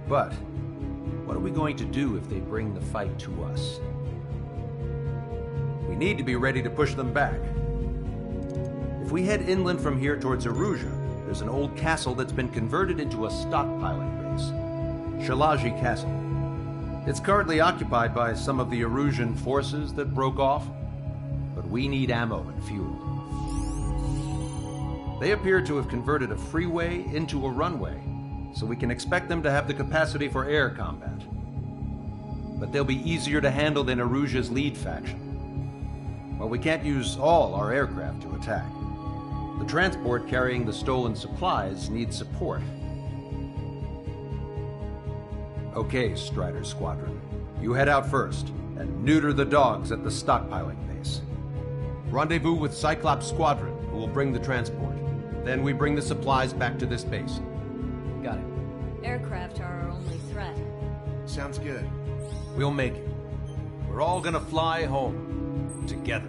But what are we going to do if they bring the fight to us? We need to be ready to push them back. If we head inland from here towards Erusia, there's an old castle that's been converted into a stockpiling base. Shalaji Castle. It's currently occupied by some of the Erusian forces that broke off, but we need ammo and fuel. They appear to have converted a freeway into a runway, so we can expect them to have the capacity for air combat. But they'll be easier to handle than Erusia's lead faction. Well, we can't use all our aircraft to attack. The transport carrying the stolen supplies needs support. Okay, Strider Squadron. You head out first, and neuter the dogs at the stockpiling base. Rendezvous with Cyclops Squadron, who will bring the transport. Then we bring the supplies back to this base. Got it. Aircraft are our only threat. Sounds good. We'll make it. We're all gonna fly home. Together.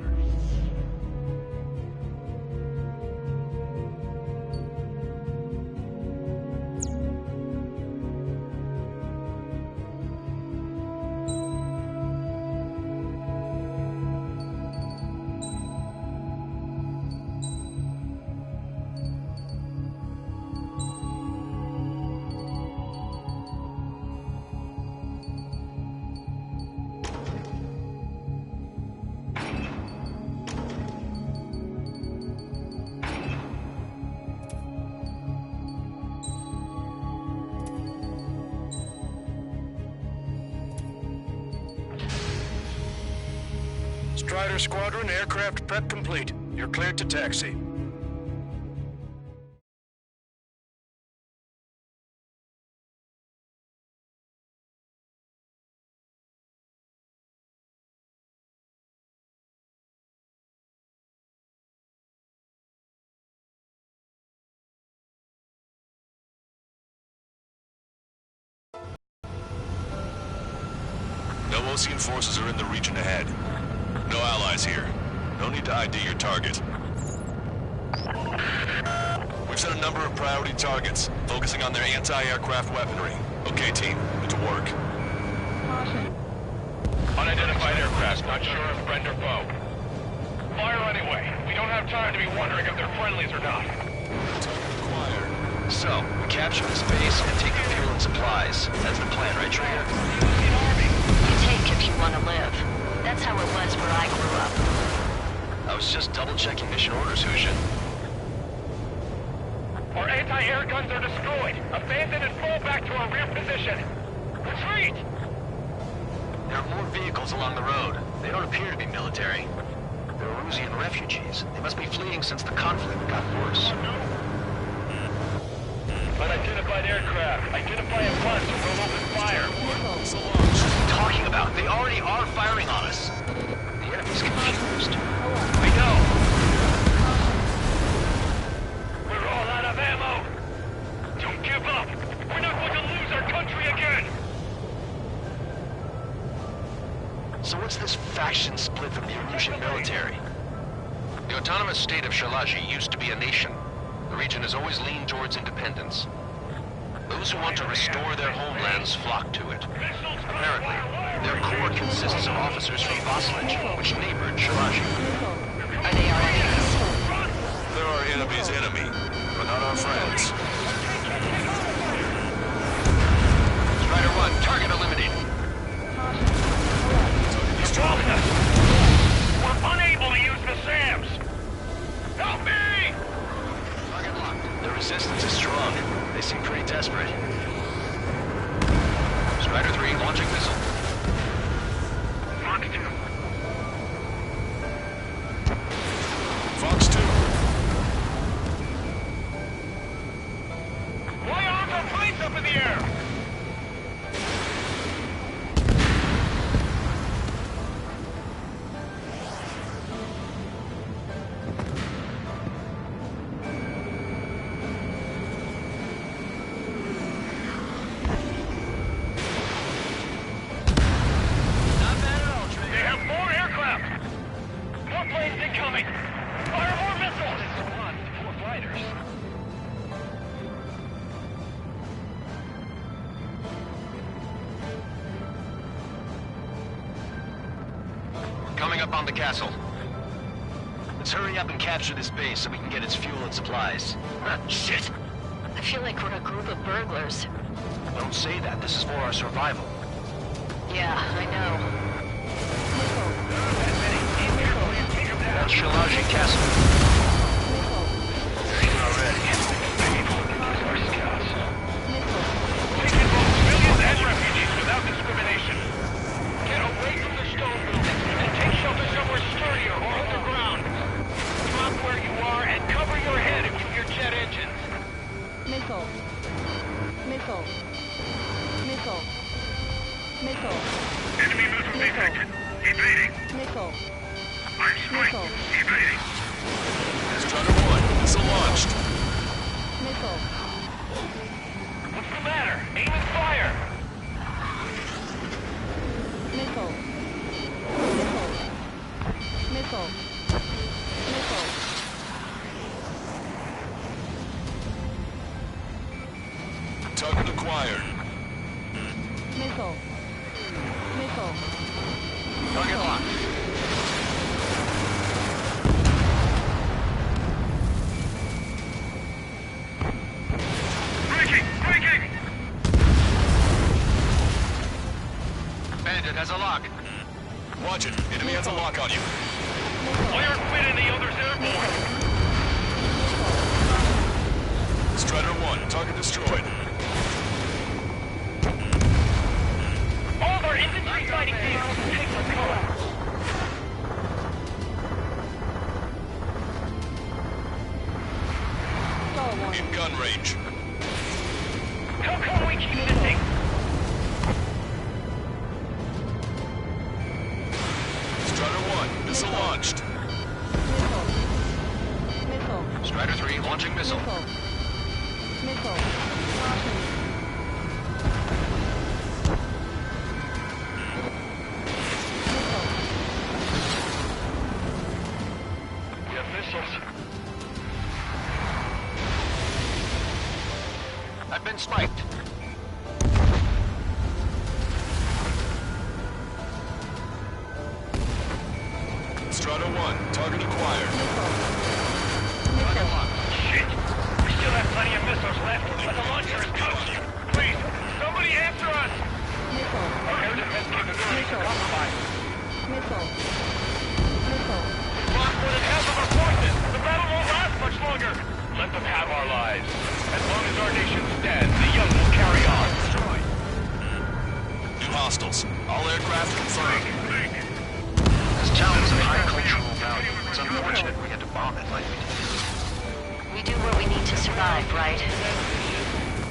Strider Squadron, aircraft prep complete. You're cleared to taxi. No Osean forces are in the region ahead. No allies here. No need to ID your target. We've set a number of priority targets, focusing on their anti-aircraft weaponry. Okay, team, get to work. Caution. Unidentified aircraft, not sure if friend or foe. Fire anyway. We don't have time to be wondering if they're friendlies or not. So, we capture this base and take the fuel and supplies. That's the plan, right, Trigger? You take if you want to live. That's how it was where I grew up. I was just double-checking mission orders, Hushin. Our anti-air guns are destroyed. Abandon and fall back to our rear position. Retreat! There are more vehicles along the road. They don't appear to be military. They're Erusian refugees. They must be fleeing since the conflict got worse. Unidentified aircraft. Identify at once or we'll open fire. What are you talking about? They already are firing on us. The enemy's confused. I know. We're all out of ammo. Don't give up. We're not going to lose our country again. So what's this faction split from the Erusian military? The autonomous state of Shalaji used to be a nation. The region has always leaned towards independence. Those who want to restore their homelands flock to it. Apparently, their core consists of officers from Vaslage, which neighbored Shalaji. Are they our enemies? They're our enemy's enemy, but not our friends. Strider 1, target eliminated. Caution. Airplanes incoming! Fire more missiles! Come on, full of fighters. We're coming up on the castle. Let's hurry up and capture this base so we can get its fuel and supplies. Shit! I feel like we're a group of burglars. Don't say that. This is for our survival. Yeah, I know. That's Shalaji Castle. Already. Our scouts. Taking both civilians and refugees without discrimination. Get away from the stone buildings and take shelter somewhere sturdier or underground. Drop where you are and cover your head if you hear jet engines. Missile. Missile. Missile. Missile. Enemy missile detected. Evading. Missile. I'm spiked. Evading. Strider 1, missile launched. Missile. What's the matter? Aim and fire. Missile. Missile. Missile. Missile. Target acquired. Missile. Missile. Target locked. Breaking! Bandit has a lock. Watch it. Enemy has a lock on you. Fire quit and the others airborne. Strider 1, target destroyed. All of our infantry fighting vehicles take for cover. In gun range. How come we keep missing? Strider 1, missile launched. Missile. Strider 3, launching missile. Missile. Missile. We have missiles. I've been spiked. Strider 1, target acquired. Target locked. Shit! We still have plenty of missiles left, but the launcher is toast. Please, somebody answer us! Our air defense capabilities are compromised. Missile. Missile. We've lost more than half of our forces. The battle won't last much longer. Let them have our lives. As long as our nation stands, the young will carry on. New hostiles. All aircraft confirmed. This town is of high cultural value. It's unfortunate we had to bomb it like we did. We do what we need to survive, right?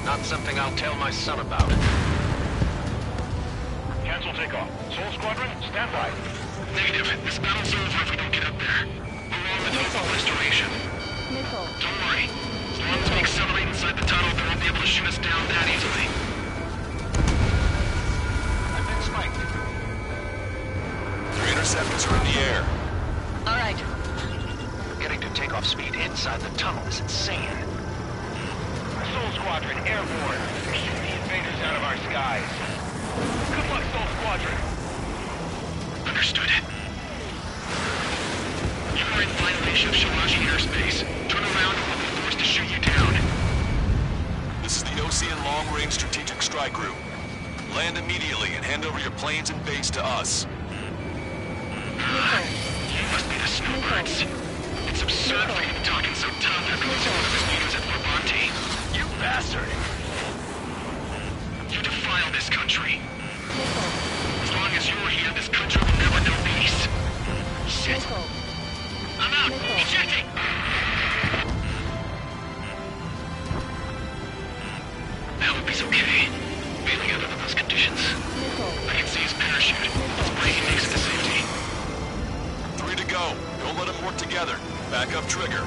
Not something I'll tell my son about. Cancel takeoff. Soul Squadron, stand by. Negative. This battle's over if we don't get up there. We're on with hope of restoration. Missile. Don't worry. As long as we accelerate inside the tunnel, they won't be able to shoot us down that easily. I've been spiked. 3 interceptors are in the air. All right. Getting to takeoff speed inside the tunnel is insane. Soul Squadron, airborne. Shoot the invaders out of our skies. Good luck, Soul Squadron. Understood. You are in violation of Shalaji airspace. Turn around or we'll be forced to shoot you down. This is the Ocean Long Range Strategic Strike Group. Land immediately and hand over your planes and base to us. You must be the snowbirds. It's absurd for you to be talking so tough after losing one of his leaders at Fort Bonte. You bastard! You defile this country. As long as you're here, this country will never know peace. Shit. I'm out. Ejecting. I hope he's okay. Bailing out under those conditions. I can see his parachute. It's breaking next to safety. 3 to go. Don't let them work together. Back up trigger.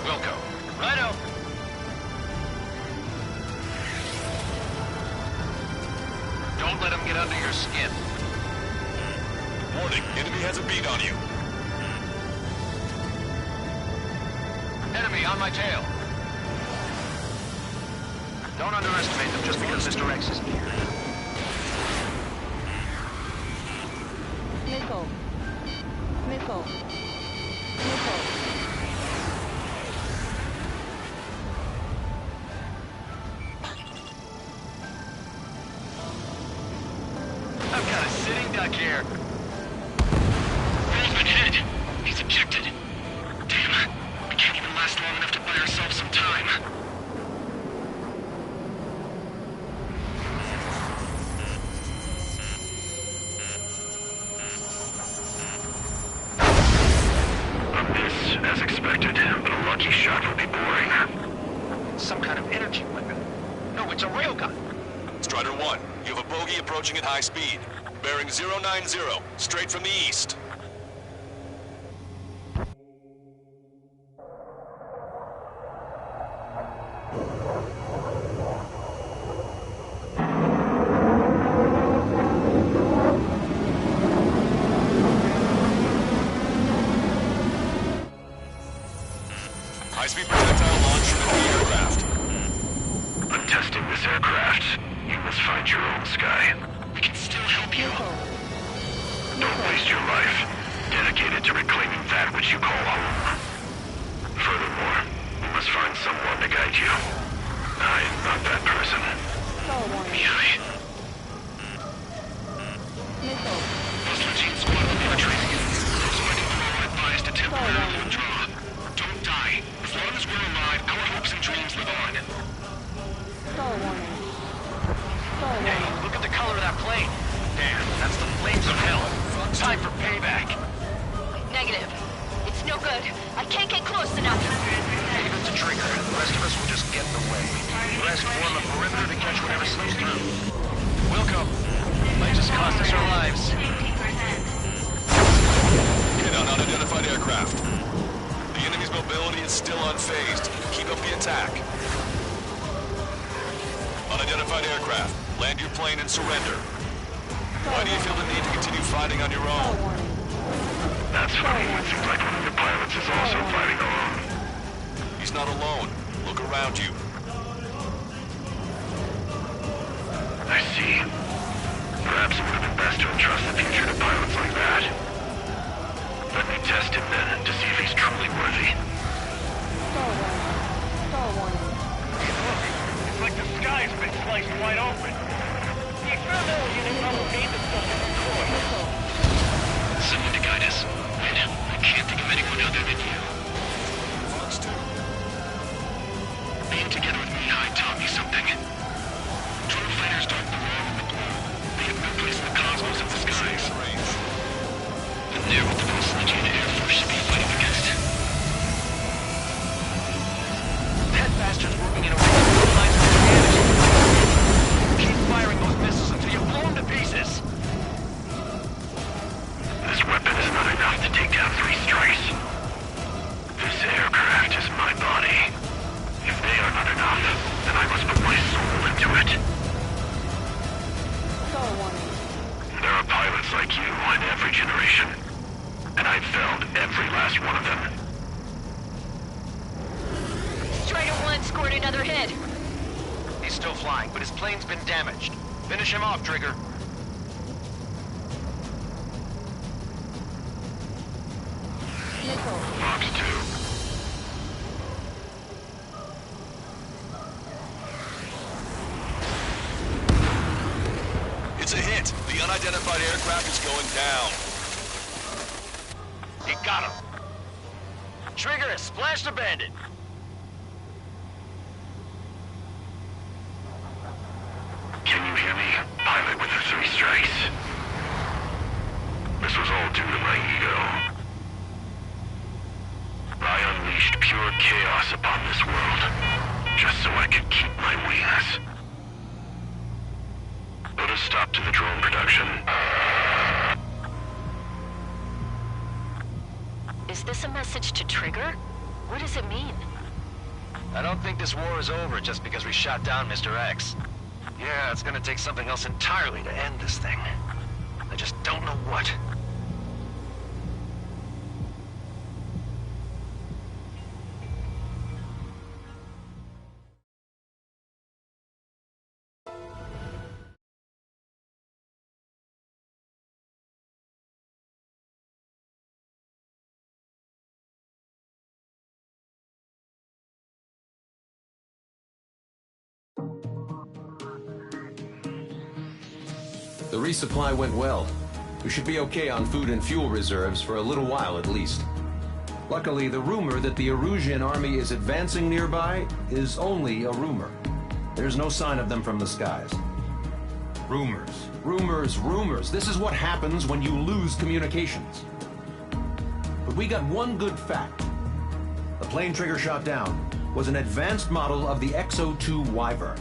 Wilco. Righto. Don't let him get under your skin. Warning, enemy has a beat on you. Enemy on my tail. Don't underestimate them just because Mr. X isn't here. Missile. Missile. Missile. I've got a sitting duck here. Roll's been hit. He's ejected. Damn. We can't even last long enough to buy ourselves some time. A miss, as expected, but a lucky shot would be boring. Some kind of energy weapon. No, it's a railgun. Strider 1, you have a bogey approaching at high speed. Bearing 090, straight from the east. High-speed projectile launch from the aircraft. I'm testing this aircraft. You must find your own sky. We can still help you. Don't waste your life. Dedicate it to reclaiming that which you call home. Furthermore, you must find someone to guide you. I am not that person. Yai. Missile. Muslim squad infiltrating. Those fighting below are advised to temporarily withdraw. Don't die. As long as we're alive, our hopes and dreams live on. Star warning. Star warning. Hey, look at the color of that plane. Damn, that's the flames of hell. Time for payback. Negative. It's no good. I can't get close enough. Leave it to Trigger. The rest of us will just get in the way. The rest form a perimeter to catch whatever slips through. Welcome. Might just cost us our lives. Hit on unidentified aircraft. The enemy's mobility is still unfazed. Keep up the attack. Unidentified aircraft. Land your plane and surrender. Why do you feel the need to continue fighting on your own? That's funny. It seems like one of your pilots is also fighting alone. He's not alone. Look around you. I see. Perhaps it would have been best to entrust the future to pilots like that. Let me test him then, to see if he's truly worthy. Star warning. Star warning. Hey, look. It's like the sky's been sliced wide open. The experimental unit probably made this stuff in the core. Someone to guide us. Wait, I can't think of anyone other than you. Fox 2. Being together with Mihai taught me something. Drone fighters don't belong in the blue. They have no place in the cosmos of the skies. And they're what the most legit Air Force should be fighting against. That bastard's working in a way that lines of advantage. Keep firing those missiles until you blow them to pieces. This weapon is not enough to take down 3 strikes. This aircraft is my body. If they are not enough, then I must put my soul into it. Star warning. There are pilots like you in every generation. And I've found every last one of them. Strider 1 scored another hit. He's still flying, but his plane's been damaged. Finish him off, Trigger. Missile. Fox 2. It's a hit. The unidentified aircraft is going down. He got him. Trigger has splashed a bandit. Can you hear me? Pilot with the 3 strikes. This was all due to my ego. I unleashed pure chaos upon this world, just so I could keep my wings. Put a stop to the drone production. Is this a message to Trigger? What does it mean? I don't think this war is over just because we shot down Mr. X. Yeah, it's gonna take something else entirely to end this thing. I just don't know what. The resupply went well. We should be okay on food and fuel reserves for a little while at least. Luckily, the rumor that the Erusian army is advancing nearby is only a rumor. There's no sign of them from the skies. Rumors, rumors, rumors. This is what happens when you lose communications. But we got one good fact. The plane Trigger shot down was an advanced model of the XO-2 Wyvern.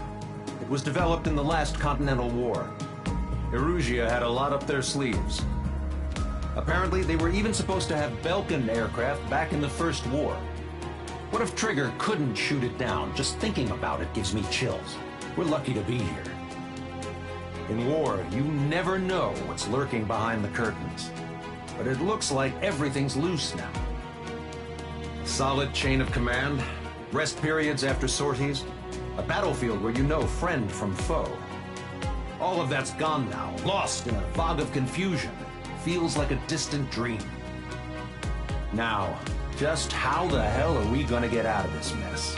It was developed in the last Continental War. Erusia had a lot up their sleeves. Apparently, they were even supposed to have Belkin aircraft back in the First War. What if Trigger couldn't shoot it down? Just thinking about it gives me chills. We're lucky to be here. In war, you never know what's lurking behind the curtains. But it looks like everything's loose now. Solid chain of command, rest periods after sorties, a battlefield where you know friend from foe. All of that's gone now, lost in a fog of confusion. Feels like a distant dream. Now, just how the hell are we gonna get out of this mess?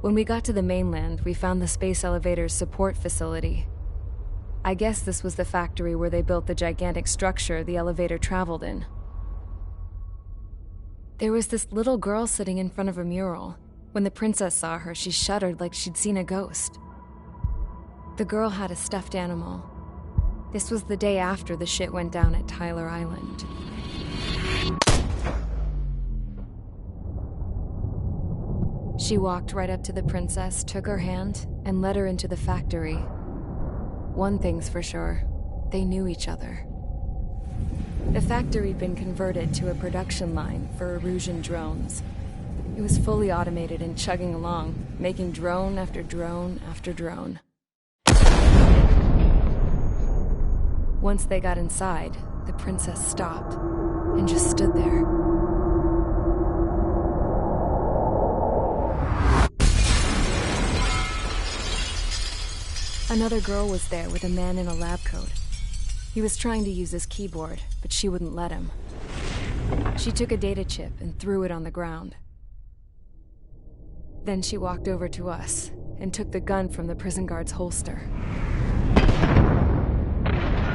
When we got to the mainland, we found the space elevator's support facility. I guess this was the factory where they built the gigantic structure the elevator traveled in. There was this little girl sitting in front of a mural. When the princess saw her, she shuddered like she'd seen a ghost. The girl had a stuffed animal. This was the day after the shit went down at Tyler Island. She walked right up to the princess, took her hand, and led her into the factory. One thing's for sure, they knew each other. The factory'd been converted to a production line for Erusian drones. It was fully automated and chugging along, making drone after drone after drone. Once they got inside, the princess stopped and just stood there. Another girl was there with a man in a lab coat. He was trying to use his keyboard, but she wouldn't let him. She took a data chip and threw it on the ground. Then she walked over to us and took the gun from the prison guard's holster.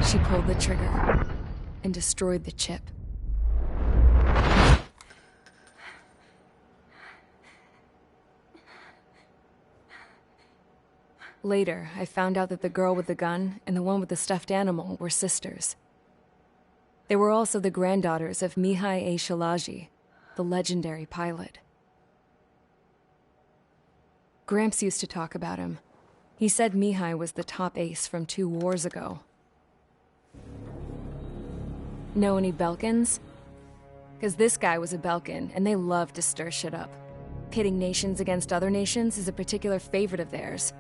She pulled the trigger and destroyed the chip. Later, I found out that the girl with the gun and the one with the stuffed animal were sisters. They were also the granddaughters of Mihai A. Shalaji, the legendary pilot. Gramps used to talk about him. He said Mihai was the top ace from 2 wars ago. Know any Belkins? Because this guy was a Belkin, and they love to stir shit up. Pitting nations against other nations is a particular favorite of theirs,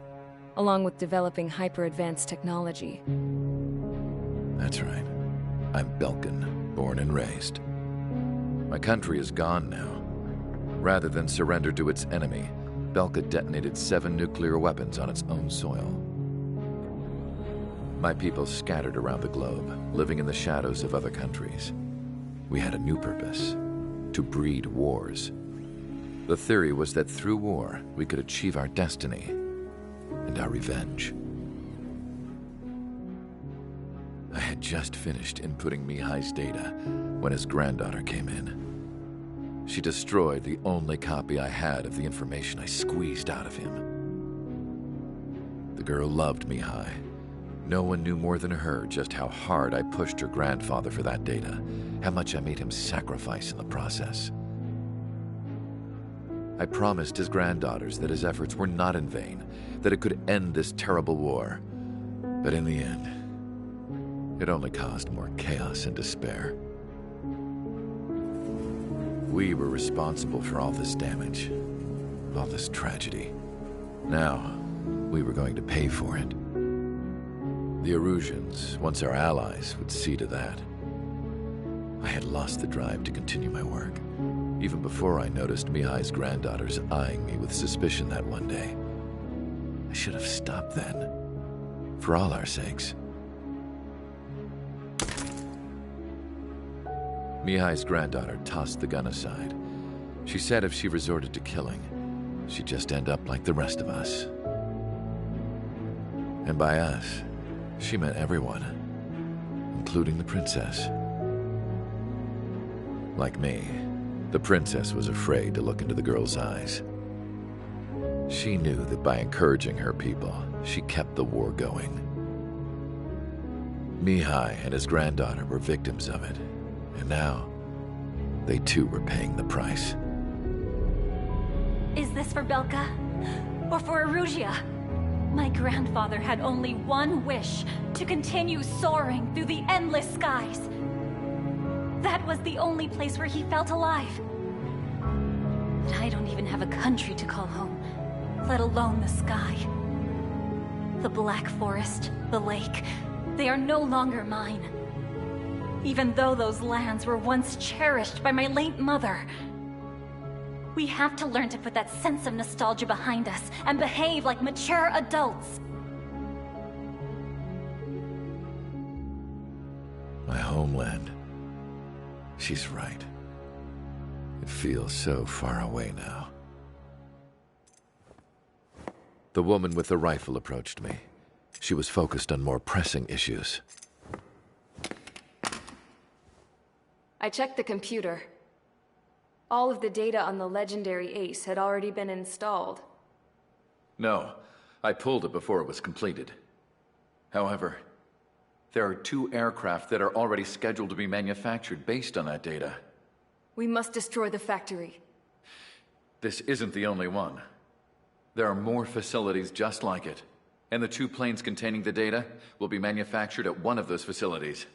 along with developing hyper-advanced technology. That's right. I'm Belkin, born and raised. My country is gone now. Rather than surrender to its enemy, Belka detonated 7 nuclear weapons on its own soil. My people scattered around the globe, living in the shadows of other countries. We had a new purpose: to breed wars. The theory was that through war, we could achieve our destiny and our revenge. I had just finished inputting Mihai's data when his granddaughter came in. She destroyed the only copy I had of the information I squeezed out of him. The girl loved Mihai. No one knew more than her just how hard I pushed her grandfather for that data, how much I made him sacrifice in the process. I promised his granddaughters that his efforts were not in vain, that it could end this terrible war. But in the end, it only caused more chaos and despair. We were responsible for all this damage, all this tragedy. Now, we were going to pay for it. The Erusians, once our allies, would see to that. I had lost the drive to continue my work. even before I noticed Mihai's granddaughters eyeing me with suspicion that one day. I should have stopped then, for all our sakes. Mihai's granddaughter tossed the gun aside. She said if she resorted to killing, she'd just end up like the rest of us. And by us, she meant everyone, including the princess. Like me, the princess was afraid to look into the girl's eyes. She knew that by encouraging her people, she kept the war going. Mihai and his granddaughter were victims of it, and now they too were paying the price. Is this for Belka? Or for Erusea? My grandfather had only one wish, to continue soaring through the endless skies. That was the only place where he felt alive. But I don't even have a country to call home, let alone the sky. The Black Forest, the lake, they are no longer mine. Even though those lands were once cherished by my late mother. We have to learn to put that sense of nostalgia behind us and behave like mature adults. My homeland. She's right. It feels so far away now. The woman with the rifle approached me. She was focused on more pressing issues. I checked the computer. All of the data on the legendary Ace had already been installed. No, I pulled it before it was completed. However, there are 2 aircraft that are already scheduled to be manufactured based on that data. We must destroy the factory. This isn't the only one. There are more facilities just like it, and the 2 planes containing the data will be manufactured at one of those facilities.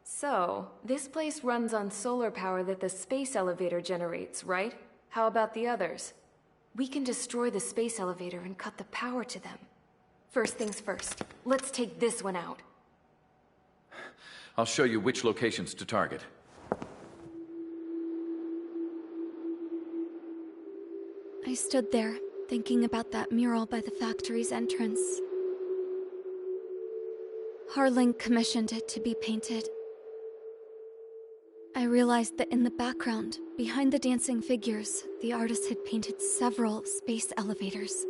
So, this place runs on solar power that the space elevator generates, right? How about the others? We can destroy the space elevator and cut the power to them. First things first, let's take this one out. I'll show you which locations to target. I stood there, thinking about that mural by the factory's entrance. Harling commissioned it to be painted. I realized that in the background, behind the dancing figures, the artist had painted several space elevators.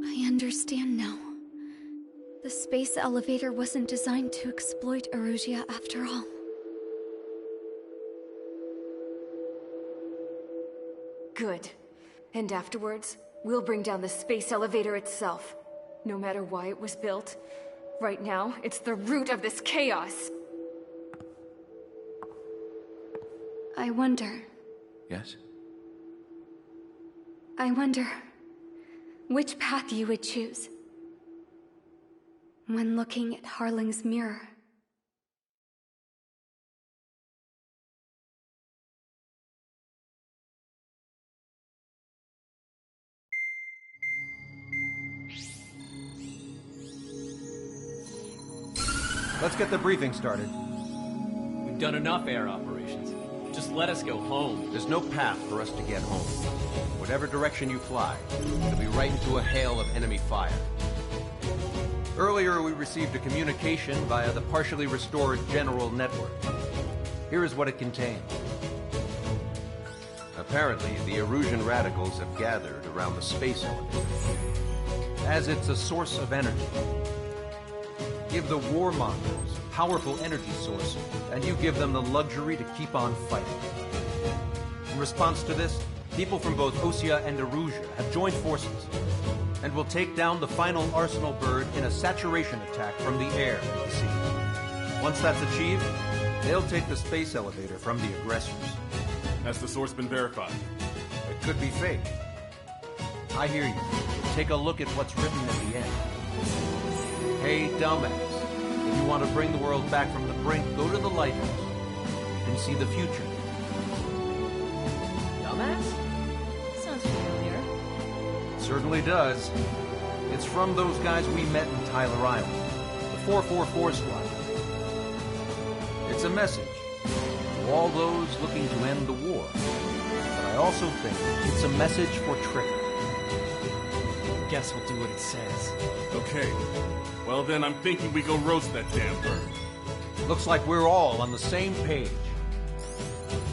I understand now. The space elevator wasn't designed to exploit Erusea after all. Good. And afterwards, we'll bring down the space elevator itself. No matter why it was built, right now, it's the root of this chaos. I wonder. Yes? I wonder which path you would choose when looking at Harling's mirror. Let's get the briefing started. We've done enough air operations. Just let us go home. There's no path for us to get home. Whatever direction you fly, it'll be right into a hail of enemy fire. Earlier, we received a communication via the partially restored General Network. Here is what it contained. Apparently, the Erusian radicals have gathered around the space elevator, as it's a source of energy. Give the warmongers a powerful energy source, and you give them the luxury to keep on fighting. In response to this, people from both Osea and Erusea have joined forces, and will take down the final Arsenal bird in a saturation attack from the air and the sea. Once that's achieved, they'll take the space elevator from the aggressors. Has the source been verified? It could be fake. I hear you. Take a look at what's written at the end. Hey, dumbass. If you want to bring the world back from the brink, go to the lighthouse. You can see the future. Dumbass? Sounds familiar. It certainly does. It's from those guys we met in Tyler Island. The 444 Squad. It's a message. to all those looking to end the war. But I also think it's a message for Trigger. Guess we'll do what it says. Okay. Well then, I'm thinking we go roast that damn bird. Looks like we're all on the same page.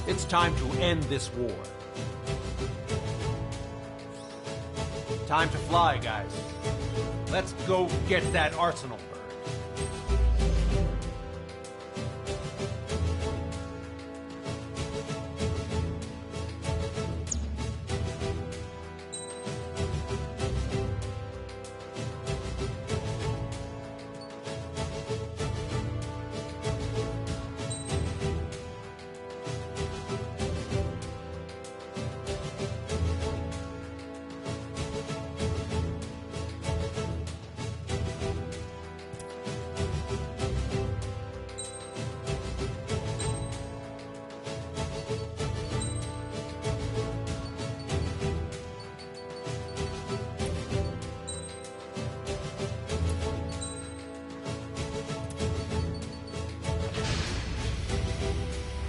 It's time to end this war. Time to fly, guys. Let's go get that arsenal bird.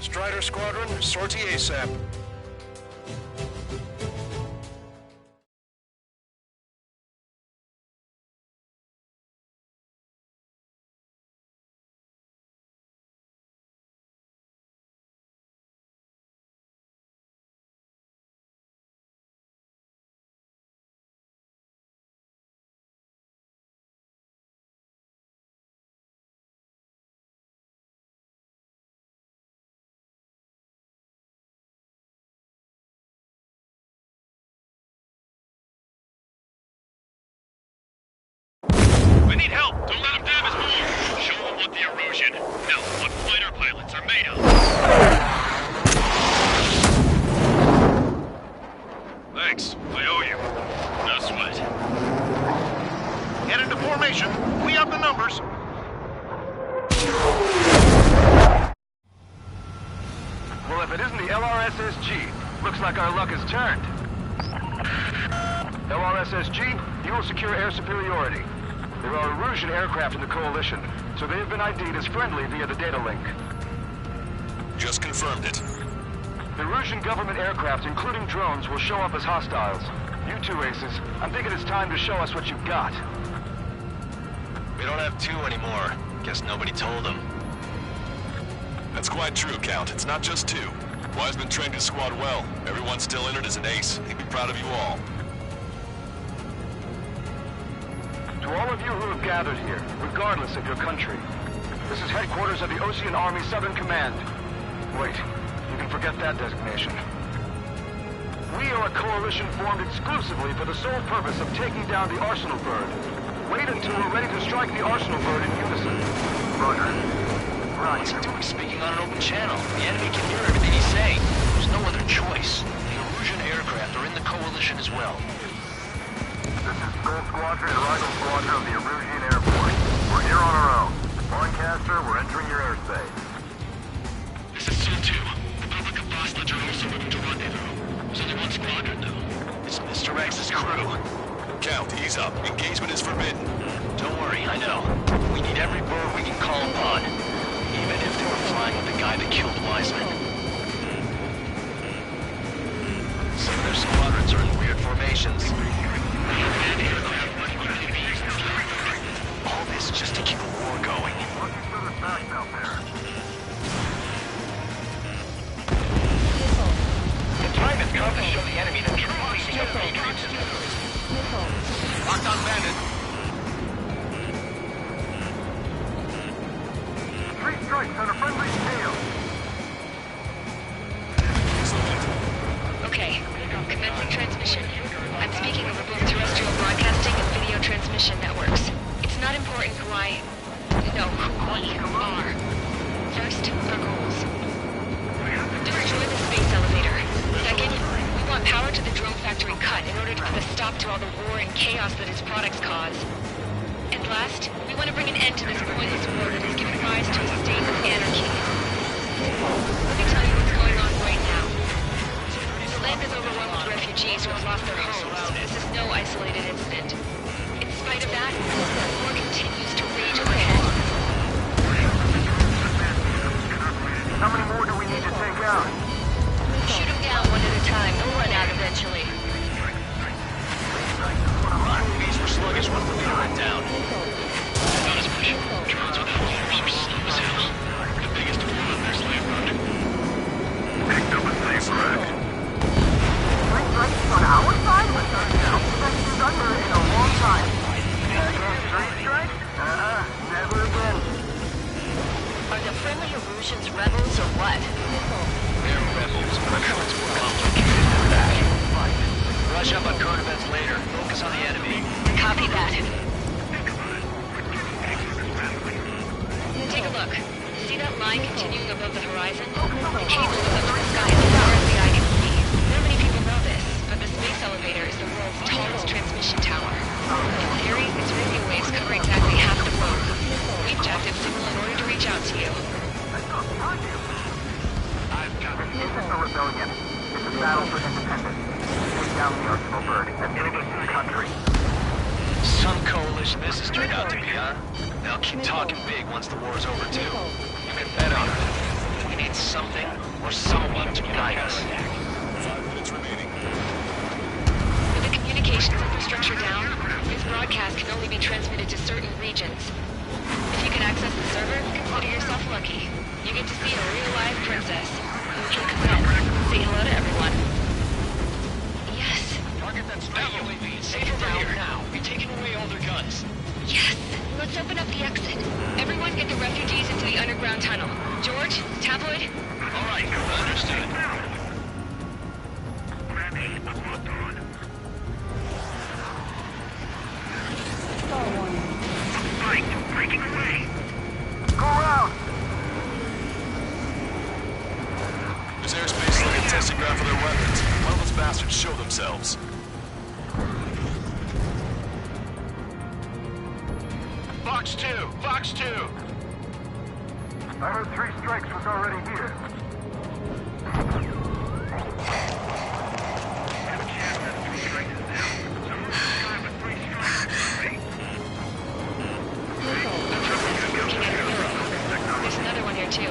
Strider Squadron, sortie ASAP. We need help! Don't let them damage more! Show them what the erosion, no, what fighter pilots are made of! Thanks, I owe you. No sweat. Get into formation. We have the numbers. Well, if it isn't the LRSSG, looks like our luck has turned. LRSSG, you will secure air superiority. There are Erusian aircraft in the Coalition, so they have been ID'd as friendly via the data link. Just confirmed it. The Erusian government aircraft, including drones, will show up as hostiles. You two aces, I'm thinking it's time to show us what you've got. We don't have two anymore. Guess nobody told them. That's quite true, Count. It's not just two. Wiseman trained his squad well. Everyone still in it as an ace. He'd be proud of you all. To all of you who have gathered here, regardless of your country, this is headquarters of the Osean Army Southern Command. Wait, you can forget that designation. We are a coalition formed exclusively for the sole purpose of taking down the Arsenal Bird. Wait until we're ready to strike the Arsenal Bird in unison. Roger. Right. What's he doing speaking on an open channel? The enemy can hear everything he's saying. There's no other choice. The Erusian aircraft are in the Coalition as well. This is Skull Squadron and Rifle Squadron of the Erusian Air Force. We're here on our own. Lancaster, we're entering your airspace. This is Sol 2. The public of Bosledge are also moving to rendezvous. There's only one squadron, though. It's Mr. X's crew. Count, ease up. Engagement is forbidden. Don't worry, I know. We need every bird we can call upon. Even if they were flying with the guy that killed Wiseman. Some of their squadrons are in weird formations. All this just to keep a war going. The time has come to show the enemy the true meaning of patriotism. Locked on bandit. 3 strikes on a friendly scale. Okay, commencing transmission. I'm speaking over both terrestrial broadcasting and video transmission networks. It's not important who we are. First, our goals. Destroy the space elevator. Second, we want power to the drone factory cut in order to put a stop to all the war and chaos that its products cause. And last, we want to bring an end to this pointless war that is giving rise to a state of anarchy. Let me tell you what's going on right now. The land is overwhelmed with refugees who have lost their homes. This is no isolated incident. In spite of that, the war continues to rage ahead. How many more do we need to down. Not as much. Drones without flares are slow as hell. The biggest one there's land. Picked up a safe rack. On our side? That's thunder in a long time. Three strikes? Never again. Are the friendly Erusians rebels or what? They're rebels, but it's more complicated than that. Rush up on current events later. Focus on the enemy. Copy that. Take a look. See that line continuing above the horizon? The cable is up to the sky as far as the eye can see. Not many people know this, but the space elevator is the world's tallest transmission tower. In theory, its radio waves cover exactly half the globe. We've jacked its signal in order to reach out to you. This is the rebellion. It's a battle for independence. Take down the Arsenal Bird and build a new country. Some coalition this has turned out to be, huh? They'll keep talking big once the war's over, too. You can bet on it. We need something or someone to guide us. 5 minutes remaining. With the communications infrastructure down, this broadcast can only be transmitted to certain regions. If you can access the server, consider yourself lucky. You get to see a real live princess. Kill Cassette. Say hello to everyone. Yes. Target that's down, UAV. Safe over here. Now. You're taking away all their guns. Yes. Let's open up the exit. Everyone get the refugees into the underground tunnel. George, Tabloid? All right. Understood. Star warning. Fight! Breaking away! Go around! This airspace is like a testing ground for their weapons. Why don't those bastards show themselves? Fox 2! Fox 2! I heard 3 strikes was already here. There's another one here, too.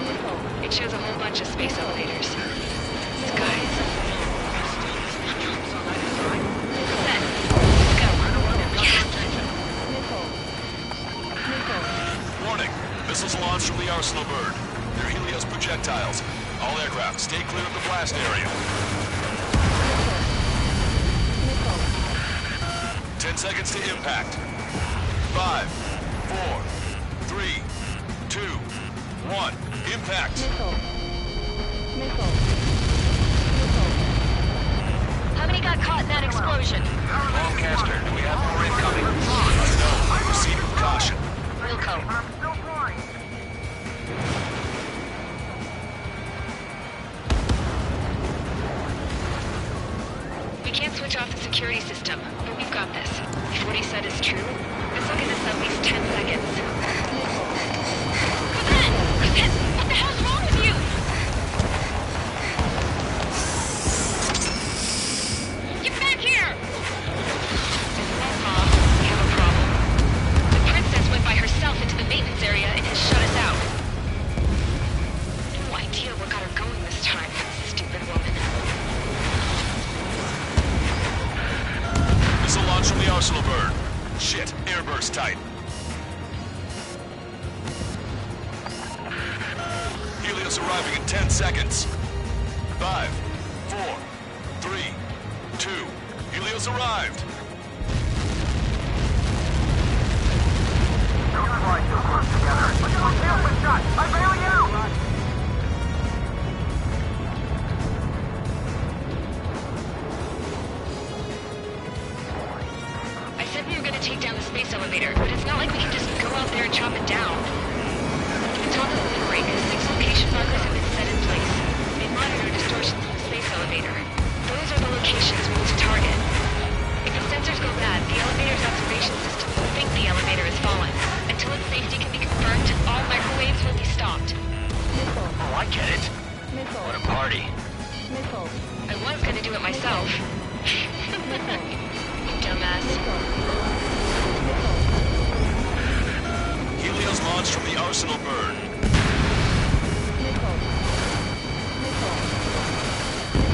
It shows a whole bunch of space elevators. Skies. Set. Go. Warning! Missiles launched from the Arsenal Bird. They're Helios projectiles. All aircraft, stay clear of the blast area. 10 seconds to impact. 5, 4, 3, 2, 1. Impact. How many got caught in that explosion? Lancaster, do we have more incoming? Unknown. Proceed with caution. Wilco. I'm still blind! We can't switch off the security system, but we've got this. If what he said is true, this will give us at least 10 seconds. Cassette! What the hell's wrong with you? Get back here! Aw, we have a problem. The princess went by herself into the maintenance area and has shut us out. No idea what got her going this time, stupid woman. Missile launch from the Arsenal Bird. Shit, airburst tight. Helios arriving in 10 seconds. 5, 4, 3, 2. Helios arrived. Don't fly so close together. Let's go kill the shot! I bail you! I said we were gonna take down the space elevator, but it's not like we can just go out there and chop it down. At the top of the windbreak, 6 location markers have been set in place. They monitor distortions in the space elevator. Those are the locations we need to target. If the sensors go bad, the elevator's observation system will think the elevator has fallen. Until its safety can be confirmed, all microwaves will be stopped. Oh, I get it. What a party. I was gonna do it myself. Dumbass. Helios launched from the Arsenal Bird.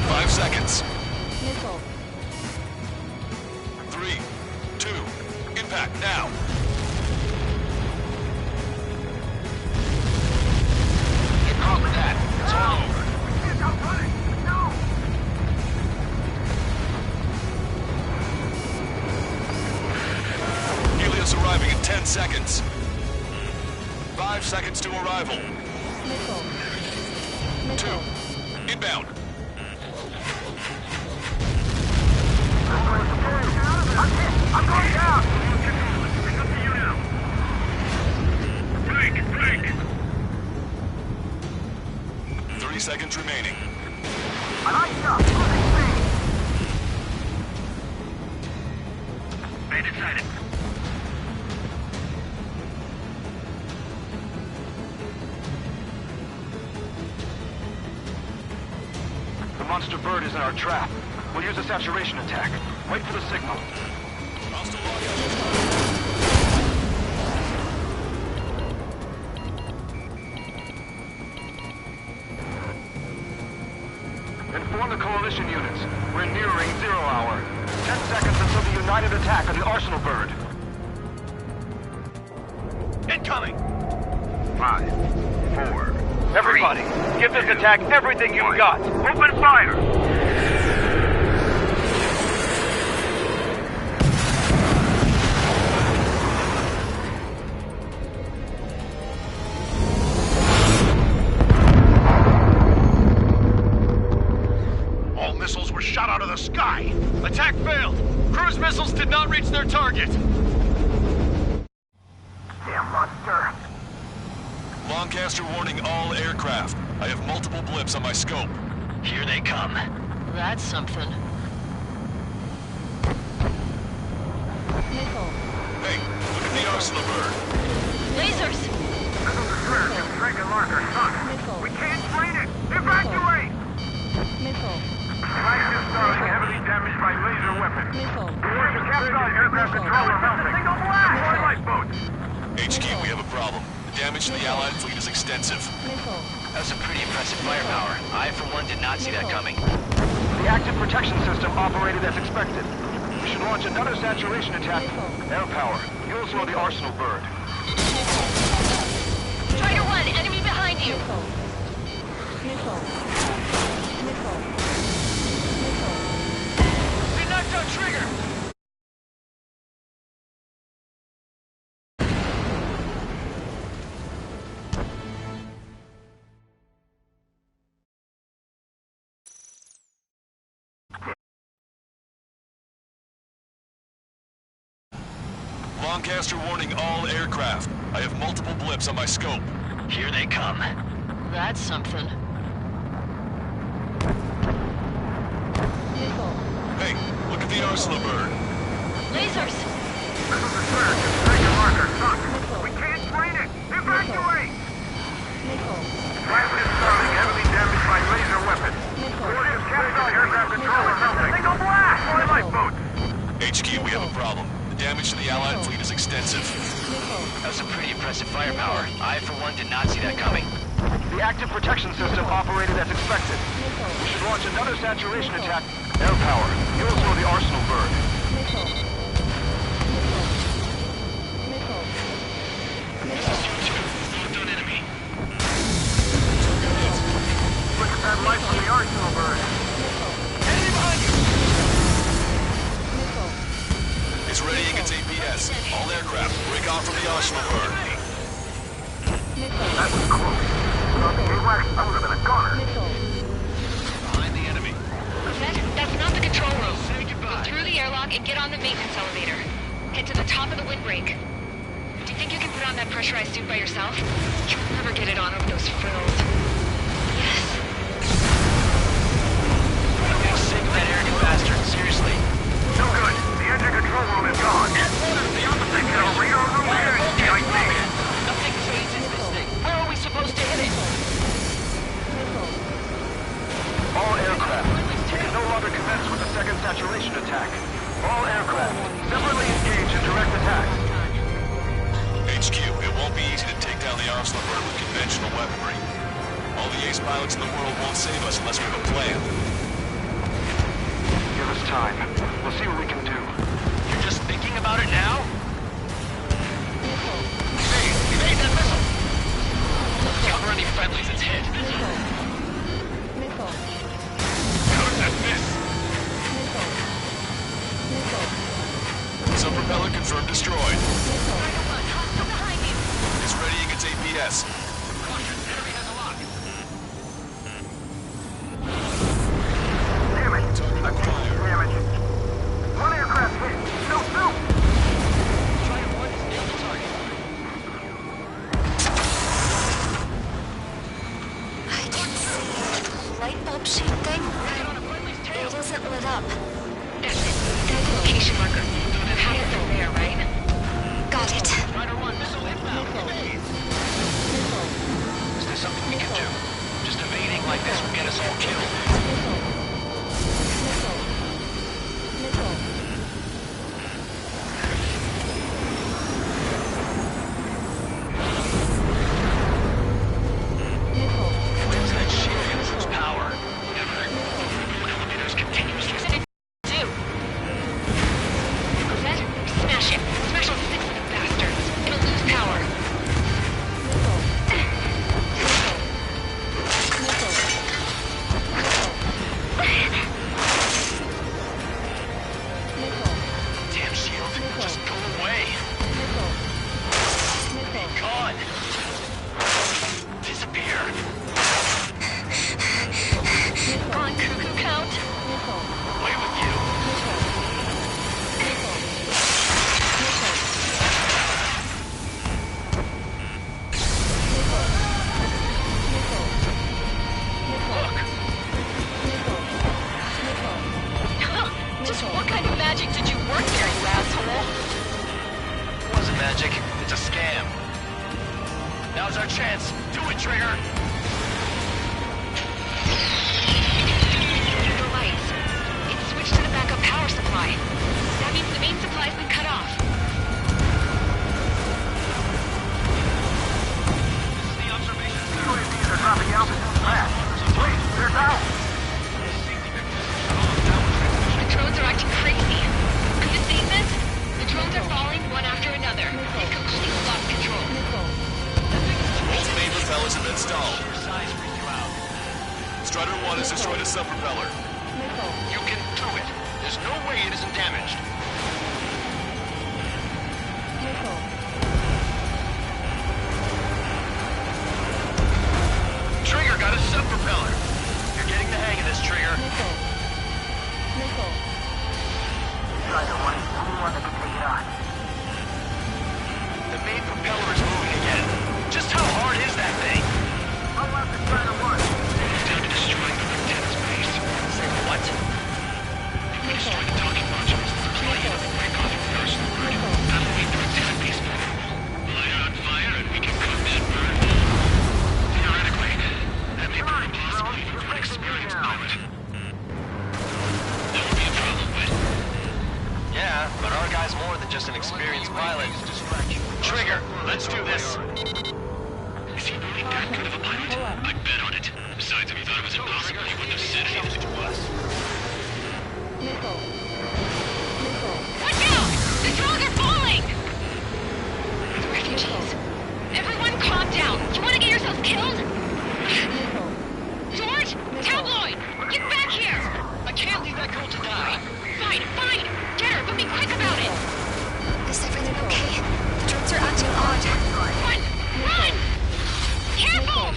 5 seconds. 3, 2, impact now. 10 seconds. 5 seconds to arrival. Missile. 2. Inbound. I'm going down! It's up to you now. Break! 3 seconds remaining. I like stuff. Moving speed. Made inside it. The monster bird is in our trap. We'll use a saturation attack. Wait for the signal. Inform the coalition units. We're nearing 0 hour. 10 seconds until the united attack on the Arsenal bird. Incoming! 5, 4. Everybody, give this attack everything you've got. Open fire! All missiles were shot out of the sky. Attack failed. Cruise missiles did not reach their target. Damn monster. Lancaster warning all aircraft. I have multiple blips on my scope. Here they come. That's something. Missile. Hey, look at the Arsenal bird. Lasers! Missiles are clear. Drake and Lark are sunk. Missile. We can't drain it. Evacuate! Missile. Flagship Starling heavily damaged by laser weapons. Missile. Warrior capsized aircraft control are melting. Single blast! More lifeboats! HQ, we have a problem. The damage to the Allied fleet is extensive. Missile. That's some pretty impressive firepower. I, for one, did not see that coming. The active protection system operated as expected. We should launch another saturation attack. Air power. You'll slow the Arsenal bird. Strider 1, enemy behind you! Missile. Missile. They knocked out Trigger! Lancaster warning all aircraft. I have multiple blips on my scope. Here they come. That's something. Missile. Hey, look at the Arsenal bird. Lasers! Missiles are clear. Drake and Lark are sunk. We can't drain it. Evacuate! Missile. Flagship Starling heavily damaged by laser weapons. Warrior capsized aircraft control are melting. Single blast! More lifeboats! HQ, we have a problem. The damage to the Allied fleet is extensive. That's some pretty impressive firepower. I, for one, did not see that coming. The active protection system operated as expected. We should launch another saturation attack. Air power. You'll slow the Arsenal bird. Missile. Locked on enemy. Look at that light from the Arsenal bird. Enemy behind you! It's readying its APS. All aircraft, break off from the Arsenal bird. That was close. Without the AWACS, I would have been a goner. Behind the enemy. That's not the control room. Go through the airlock and get on the maintenance elevator. Head to the top of the windbreak. Do you think you can put on that pressurized suit by yourself? You'll never get it on over those frills. Yes. I'm getting sick of that arrogant bastard. Seriously. No good. The engine control room is gone. The opposite kill radar room here is GIC. Nothing phases this thing. How are we supposed to hit it? All aircraft. You can no longer commence with the second saturation attack. All aircraft, separately engage in direct attack. HQ, it won't be easy to take down the Arsenal bird with conventional weaponry. All the ace pilots in the world won't save us unless we have a plan. Give us time. We'll see what we can do. You're just thinking about it now? Hey, evade that missile! Cover any friendlies, it's hit. How did that miss? Sub-propeller confirmed destroyed. guess. Damage. Damage. One aircraft hit. No, two. I can see a light bulb shaped thing. It isn't lit up. That's it. That's the location marker. You have it from there, right? Got it. Is there something we can do? Just evading like this will get us all killed. That shield uses power. Elevators continuously. Smash it! Smash all six of them bastards! It'll lose power! Damn shield, just go away! Be gone! Disappear! On cuckoo count? Away with you! Just what kind of magic did you work there, you asshole? It wasn't magic, it's a scam. Now's our chance. Do it, Trigger! The lights. It switched to the backup power supply. That means the main supply's been cut off. UAVs are dropping altitude fast. Please, they're down. The drones are acting crazy. Could this save this? The drones are falling one after another. They've completely lost control. Both main propellers have been stalled. Strider 1 has destroyed a sub-propeller. You can do it. There's no way it isn't damaged. Trigger got a sub-propeller. You're getting the hang of this, Trigger. Strider 1 is the only one that can take it on. The main propeller is moving again. Just how hard is that thing? How left is Strider 1? It's down to destroying the lieutenant's base. Say what? If we destroy the docking modules, the supply unit will break off from Arsenal Bird. That'll make the lieutenant base vulnerable. Light it on fire and we can cut that bird. Theoretically, that may prove impossible even for an experienced pilot. That would be a problem, but... Yeah, but our guy's more than just an experienced pilot. Trigger, let's do this. Is he really that good of a pilot? I'd bet on it. Besides, if he thought it was impossible, he wouldn't have said anything to us. Watch out! The drones are falling! The refugees. Everyone calm down. You want to get yourselves killed? George! Tabloid! Get back here! I can't leave that girl to die. Fine, fine! Get her, but be quick about it! Is everything okay? The drones are acting odd. Run! Run! Careful!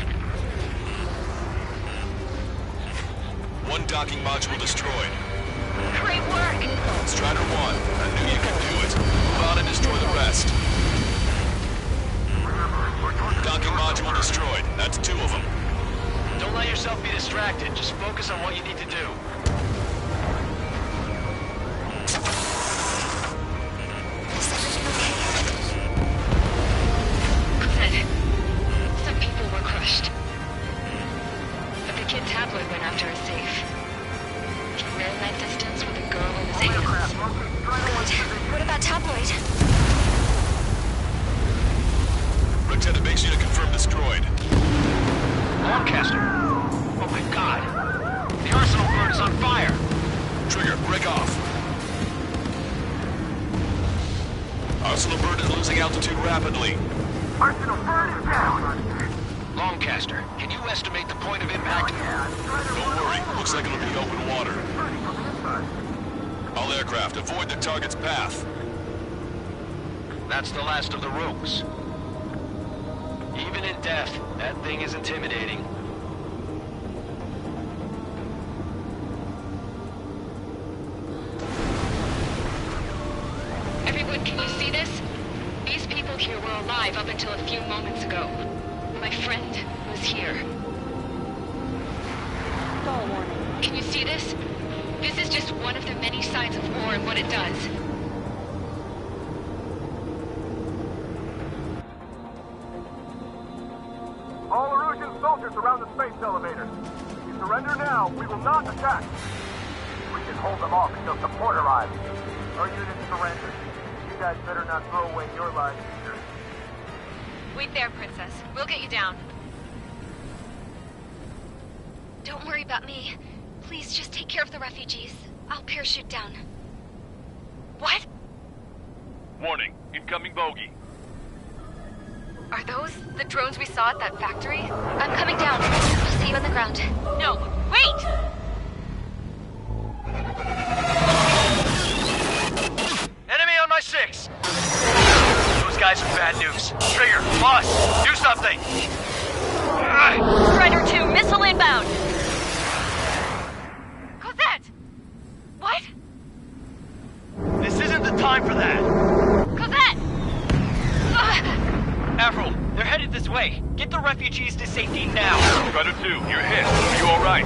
One docking module destroyed. Great work! Strider 1, I knew you could do it. Move on and destroy the rest. Docking module destroyed. That's 2 of them. Don't let yourself be distracted. Just focus on what you need to do. Good. Some people were crushed. But the kid Tabloid went after a safe. He ran that distance with a girl in his hands. Good. What about Tabloid? Lieutenant, makes you to confirm destroyed. Lancaster! Oh my god! The Arsenal bird is on fire! Trigger, break off. Arsenal bird is losing altitude rapidly. Arsenal bird is down. Lancaster, can you estimate the point of impact? Don't worry, looks like it'll be open water. All aircraft, avoid the target's path. That's the last of the rogues. Even in death, that thing is intimidating. Everyone, can you see this? These people here were alive up until a few moments ago. My friend was here. Stall warning. Can you see this? This is just one of the many signs of war and what it does. All Erusian soldiers around the space elevator. If you surrender now, we will not attack. We can hold them off until support arrives. Our unit surrenders. You guys better not throw away your lives either. Wait there, Princess. We'll get you down. Don't worry about me. Please just take care of the refugees. I'll parachute down. What? Warning, incoming bogey. Are those the drones we saw at that factory? I'm coming down. I'll see you on the ground. No, wait! Enemy on my 6! Those guys are bad news. Trigger, boss, do something! Strider 2, missile inbound! Cosette! What? This isn't the time for that! Cosette! Avril, they're headed this way. Get the refugees to safety now. Strider 2, you're hit. Are you alright?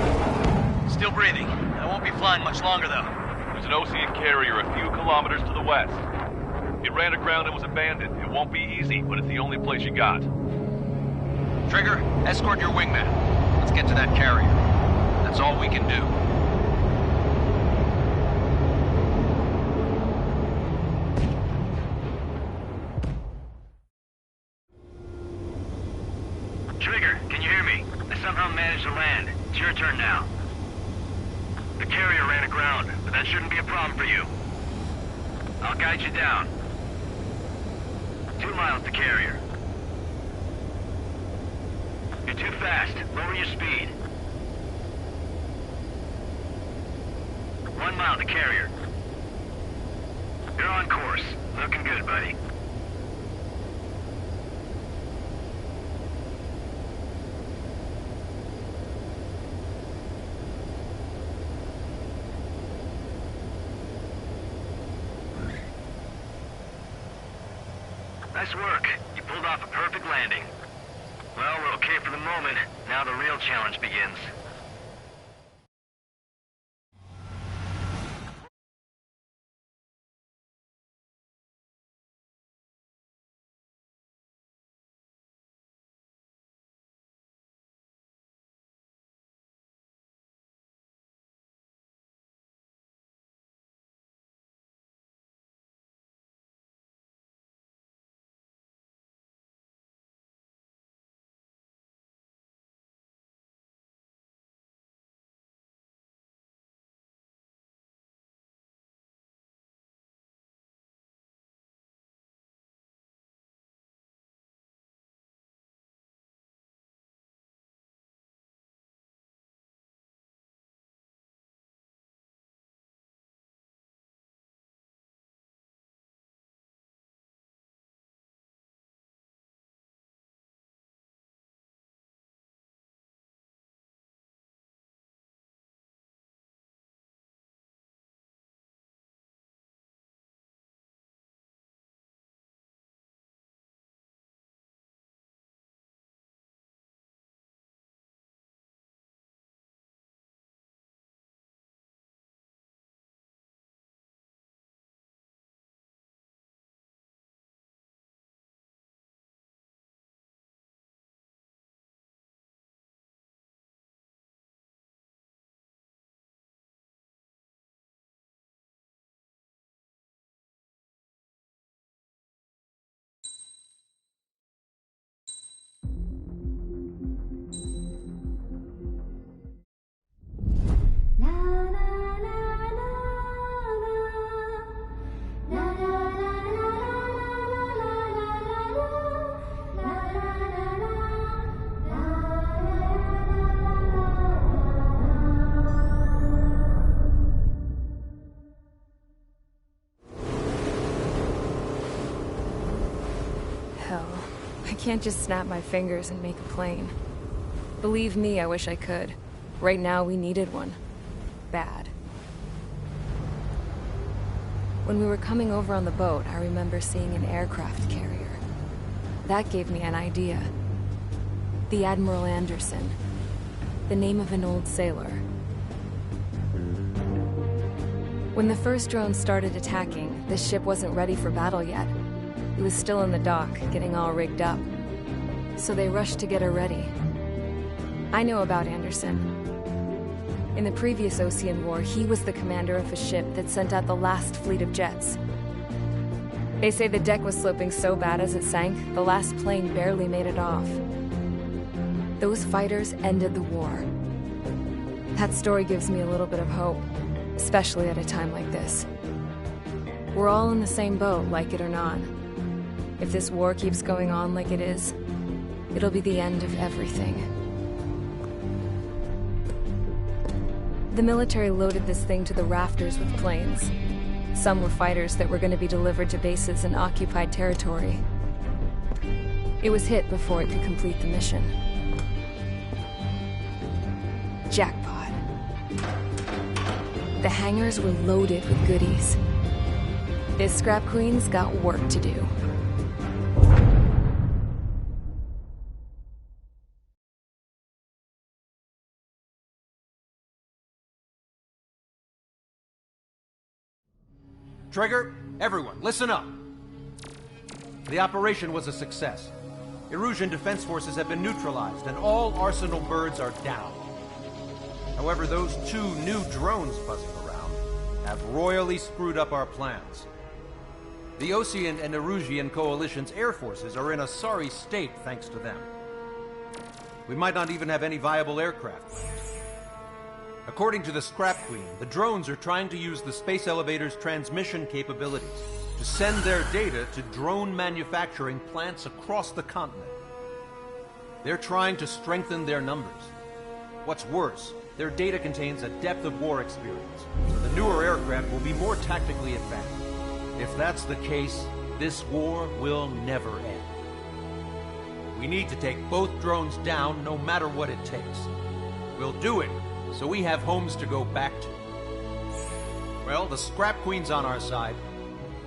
Still breathing. I won't be flying much longer, though. There's an Osean carrier a few kilometers to the west. It ran aground and was abandoned. It won't be easy, but it's the only place you got. Trigger, escort your wingman. Let's get to that carrier. That's all we can do. Trigger, can you hear me? I somehow managed to land. It's your turn now. The carrier ran aground, but that shouldn't be a problem for you. I'll guide you down. 2 miles to carrier. You're too fast. Lower your speed. 1 mile to carrier. You're on course. Looking good, buddy. Nice work. You pulled off a perfect landing. Well, we're okay for the moment. Now the real challenge begins. I can't just snap my fingers and make a plane. Believe me, I wish I could. Right now, we needed one. Bad. When we were coming over on the boat, I remember seeing an aircraft carrier. That gave me an idea. The Admiral Anderson. The name of an old sailor. When the first drone started attacking, the ship wasn't ready for battle yet. It was still in the dock, getting all rigged up. So they rushed to get her ready. I know about Anderson. In the previous Osean War, he was the commander of a ship that sent out the last fleet of jets. They say the deck was sloping so bad as it sank, the last plane barely made it off. Those fighters ended the war. That story gives me a little bit of hope, especially at a time like this. We're all in the same boat, like it or not. If this war keeps going on like it is, it'll be the end of everything. The military loaded this thing to the rafters with planes. Some were fighters that were going to be delivered to bases in occupied territory. It was hit before it could complete the mission. Jackpot. The hangars were loaded with goodies. This Scrap Queen's got work to do. Trigger, everyone, listen up. The operation was a success. Erusian defense forces have been neutralized, and all Arsenal birds are down. However, those 2 new drones buzzing around have royally screwed up our plans. The Osean and Erusian coalition's air forces are in a sorry state thanks to them. We might not even have any viable aircraft left. According to the Scrap Queen, the drones are trying to use the space elevator's transmission capabilities to send their data to drone manufacturing plants across the continent. They're trying to strengthen their numbers. What's worse, their data contains a depth of war experience, so the newer aircraft will be more tactically advanced. If that's the case, this war will never end. We need to take both drones down no matter what it takes. We'll do it so we have homes to go back to. Well, the Scrap Queen's on our side.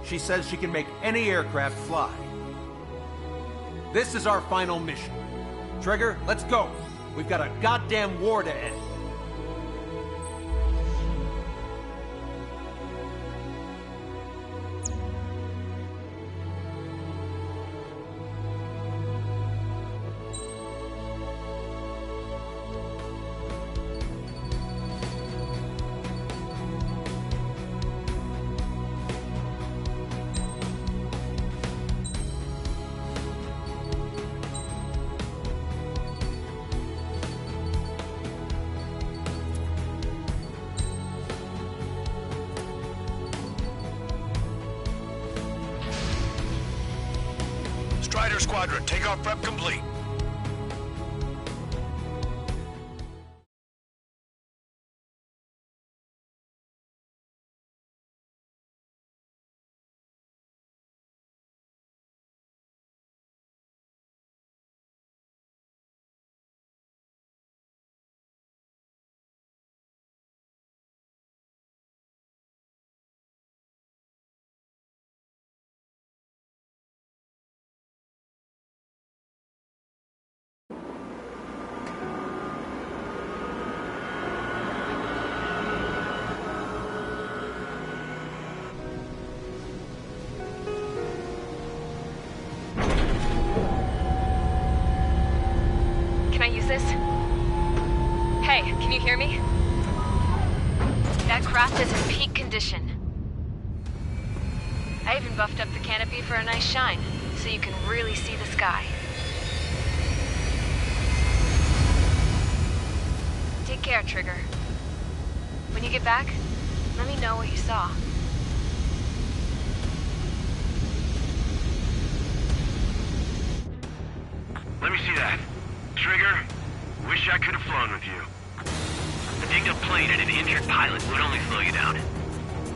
She says she can make any aircraft fly. This is our final mission. Trigger, let's go. We've got a goddamn war to end. Strider Squadron, takeoff prep complete. This? Hey, can you hear me? That craft is in peak condition. I even buffed up the canopy for a nice shine, so you can really see the sky. Take care, Trigger. When you get back, let me know what you saw. Let me see that. Trigger, wish I could have flown with you. A dinged up plane and an injured pilot would only slow you down.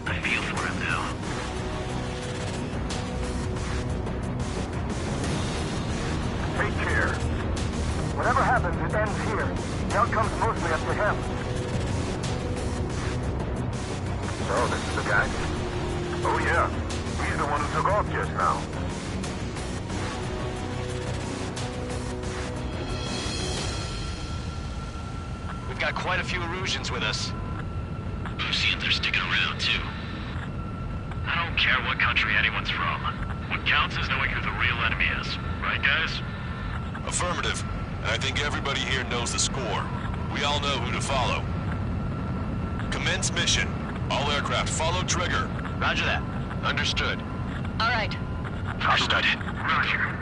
I feel for him now. take care. Whatever happens, it ends here. The outcome's mostly up to him. So, this is the guy? Oh yeah, he's the one who took off just now. We've got quite a few Erusians with us. Oseans are sticking around, too. I don't care what country anyone's from. What counts is knowing who the real enemy is. Right, guys? Affirmative. And I think everybody here knows the score. We all know who to follow. Commence mission. All aircraft follow trigger. Roger that. Understood. All right. Understood. Roger.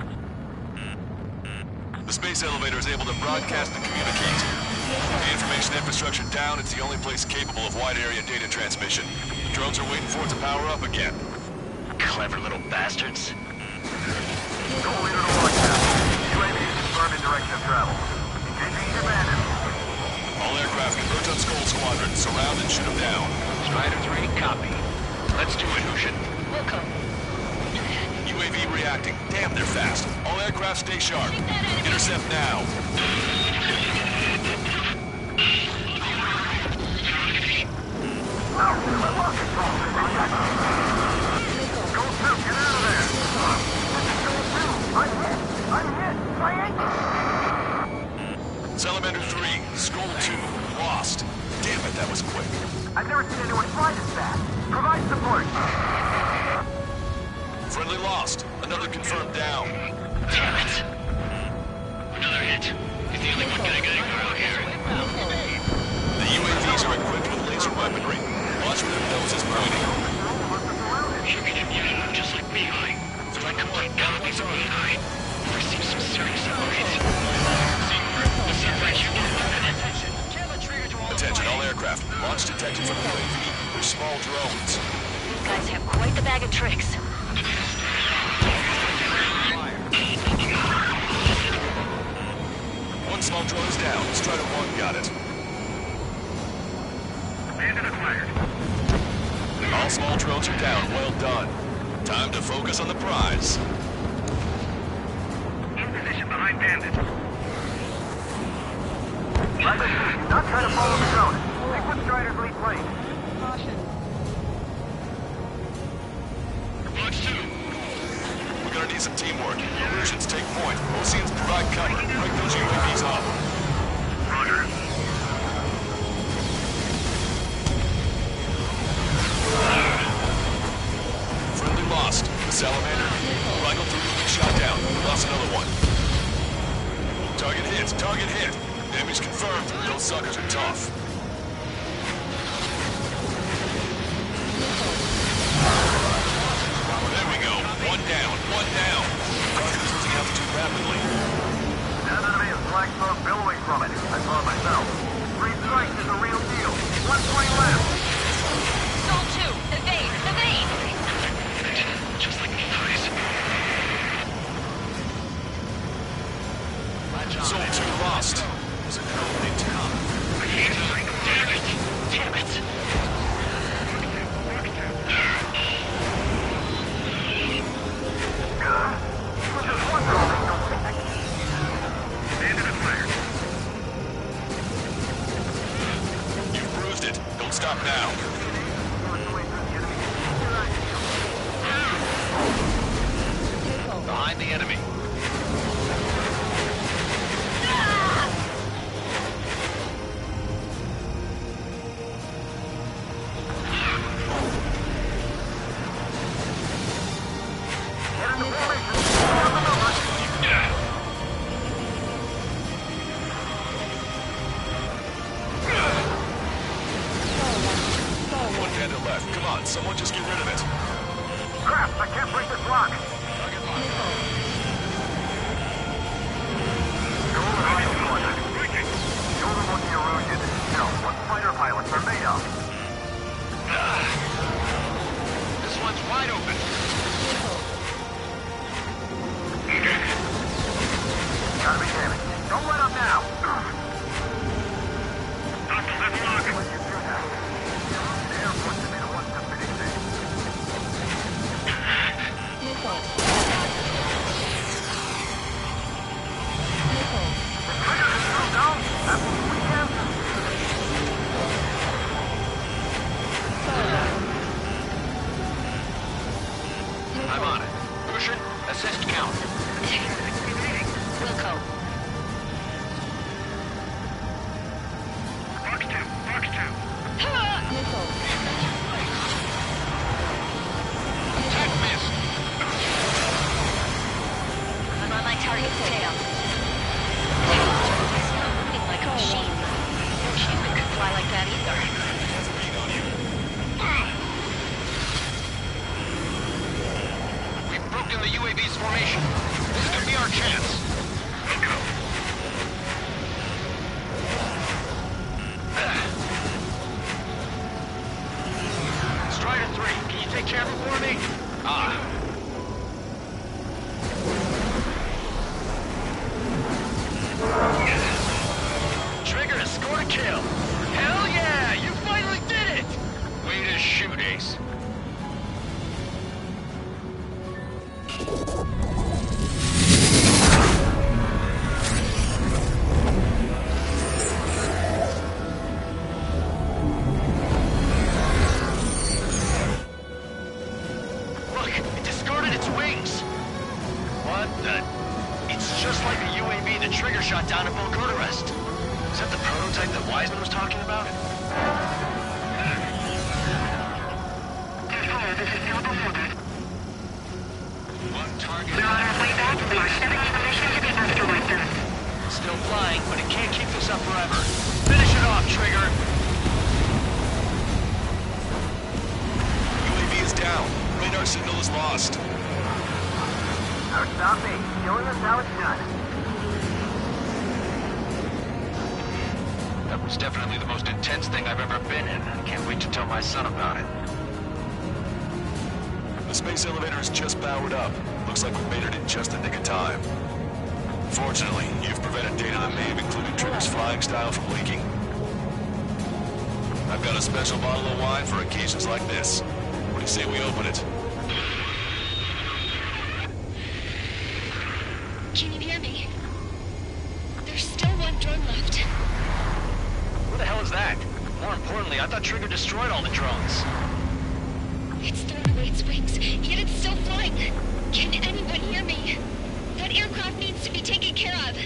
The space elevator is able to broadcast and communicate. The information infrastructure down, it's the only place capable of wide area data transmission. Drones are waiting for it to power up again. Clever little bastards. Go leader to broadcast. UAVs confirmed in direction of travel. Engaging command. All aircraft converge on Skull Squadron. Surround and shoot them down. Strider 3, copy. Let's do it, Hushin. Wilco. UAV reacting. Damn, they're fast. All aircraft stay sharp. Intercept now. Salamander 3, Skull 2, lost. Damn it, that was quick. I've never seen anyone fly this fast. Provide support. Friendly lost. Another confirmed down. Damn it. Another hit. He's the only one getting anywhere out here. The UAVs are equipped with laser weaponry. Watch where their nose is pointing. Sure can ammunition them just like Mihai. They're like complete copies of Mihai. We've received some serious upgrades. Attention, all aircraft. Launch detected from UAV. They're small drones. These guys have quite the bag of tricks. One small drone is down. Strider 1 got it. Bandit acquired. All small drones are down. Well done. Time to focus on the prize. In position behind Bandit. Not try to follow the drone. Take what Strider's lead plane. Caution. Watch 2. We're gonna need some teamwork. Erusians take point. Oseans provide cover. Break those UAVs up. Roger. Friendly lost. The Salamander. Rifle 3 shot down. Lost another one. Target hit. Target hit. Damage confirmed. Those suckers are tough. There we go. One down. One down. Target is losing altitude rapidly. That enemy is black smoke billowing from it. I saw it myself. 3 strikes is a real deal. 1 point left. Soul 2, evade, evade! Just like Mihai's. Soul 2 lost. Was it only Tom? Damn it! Damn it! Bandit acquired. You've bruised it. Don't stop now. Behind the enemy. flying tail. It's not moving like a machine. No human could fly like that either. We've broken the UAV's formation. This could be our chance. Strider 3, can you take care of it for me? Trigger, scored a kill. Hell yeah, you finally did it! Way to shoot, Ace. Look, it discarded its wings. What the? It's just like the UAV the Trigger shot down at Volgurarest. Is that the prototype that Wiseman was talking about? One target. We're on our way back. We are 70 permission to be asteroid done. Still flying, but it can't keep this up forever. Finish it off, Trigger. UAV is down. Radar signal is lost. Our stop me. Showing us how it's done. That was definitely the most intense thing I've ever been in. I can't wait to tell my son about it. The space elevator is just powered up. Looks like we made it in just the nick of time. Fortunately, you've prevented data that may have included Trigger's flying style from leaking. I've got a special bottle of wine for occasions like this. What do you say we open it? Can you hear me? There's still one drone left. What the hell is that? More importantly, I thought Trigger destroyed all the drones. It's thrown away its wings, yet it's still flying. Can anyone hear me? That aircraft needs to be taken care of.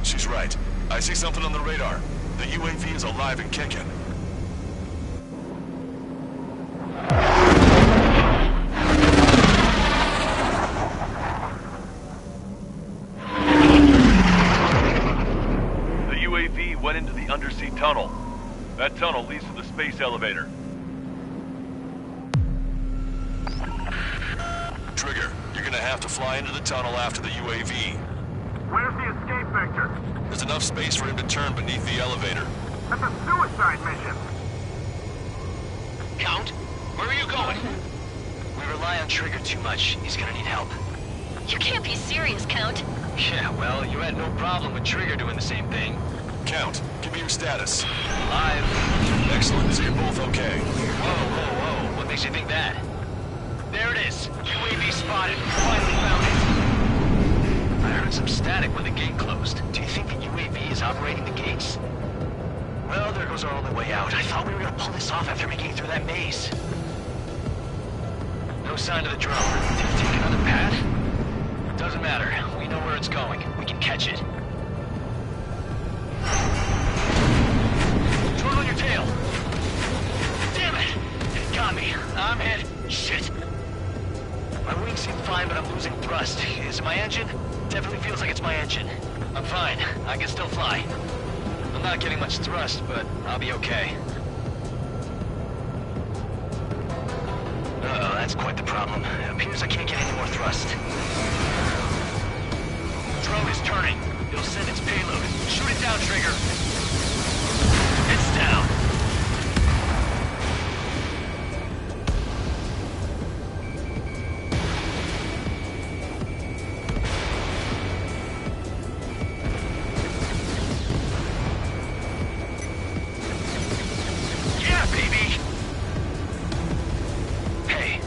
She's right. I see something on the radar. The UAV is alive and kicking. The UAV went into the undersea tunnel. That tunnel leads to the space elevator. Trigger, you're gonna have to fly into the tunnel after the UAV. Where's the escape vector? There's enough space for him to turn beneath the elevator. That's a suicide mission. Count, where are you going? We rely on Trigger too much. He's gonna need help. You can't be serious, Count. Yeah, well, you had no problem with Trigger doing the same thing. Count, give me your status. Alive. Excellent, so you're both okay. Whoa. What makes you think that? There it is. UAV spotted. Finally found it. I heard some static when the gate closed. Do you think the UAV is operating the gates? Well, there goes our only way out. I thought we were gonna pull this off after making it through that maze. No sign of the drone. Did it take another path? Doesn't matter. We know where it's going. We can catch it. Turn on your tail. Damn it! It got me. I'm hit. Shit. My wings seem fine, but I'm losing thrust. Is it my engine? Definitely feels like it's my engine. I'm fine. I can still fly. I'm not getting much thrust, but I'll be okay. Uh-oh, that's quite the problem. It appears I can't get any more thrust. Drone is turning. It'll send its payload. Shoot it down, Trigger. It's down. Yeah, baby! Hey,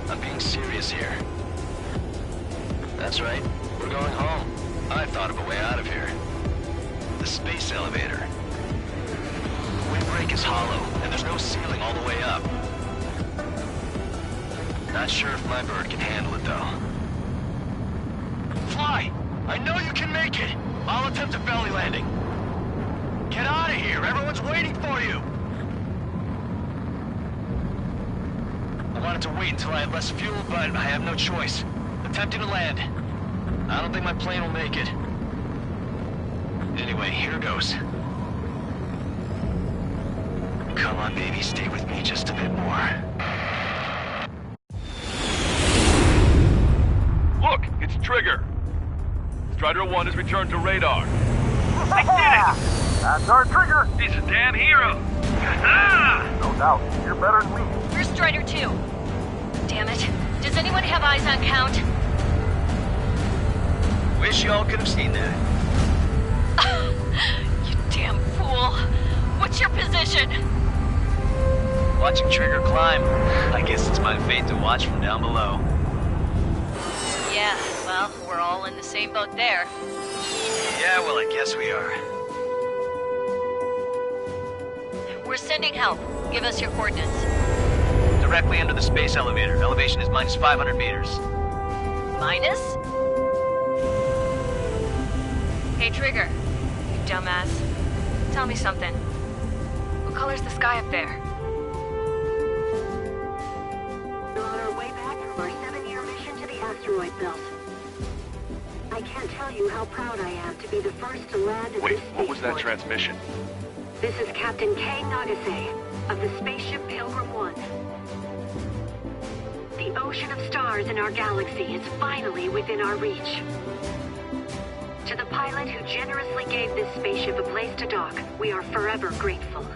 I'm being serious here. That's right. We're going home. I thought of a way out of here. The space elevator. Windbreak is hollow, and there's no ceiling all the way up. Not sure if my bird can handle it, though. Fly! I know you can make it! I'll attempt a belly landing. Get out of here! Everyone's waiting for you! I wanted to wait until I had less fuel, but I have no choice. Attempting to land. I don't think my plane will make it. Anyway, here goes. Come on, baby, stay with me just a bit more. Look, it's Trigger. Strider 1 has returned to radar. I did it! That's our Trigger! He's a damn hero! No doubt, you're better than me. Where's Strider 2? Damn it. Does anyone have eyes on Count? Wish y'all could have seen that. You damn fool. What's your position? Watching Trigger climb. I guess it's my fate to watch from down below. Yeah, well, we're all in the same boat there. Yeah, well, I guess we are. We're sending help. Give us your coordinates. Directly under the space elevator. Elevation is minus 500 meters. Minus? Hey, Trigger. You dumbass. Tell me something. What color's the sky up there? We're on our way back from our 7-year mission to the asteroid belt. I can't tell you how proud I am to be the first to land at Wait, this what was that spaceport. transmission? This is Captain Kay Nagase of the spaceship Pilgrim 1. The ocean of stars in our galaxy is finally within our reach. To the pilot who generously gave this spaceship a place to dock, we are forever grateful.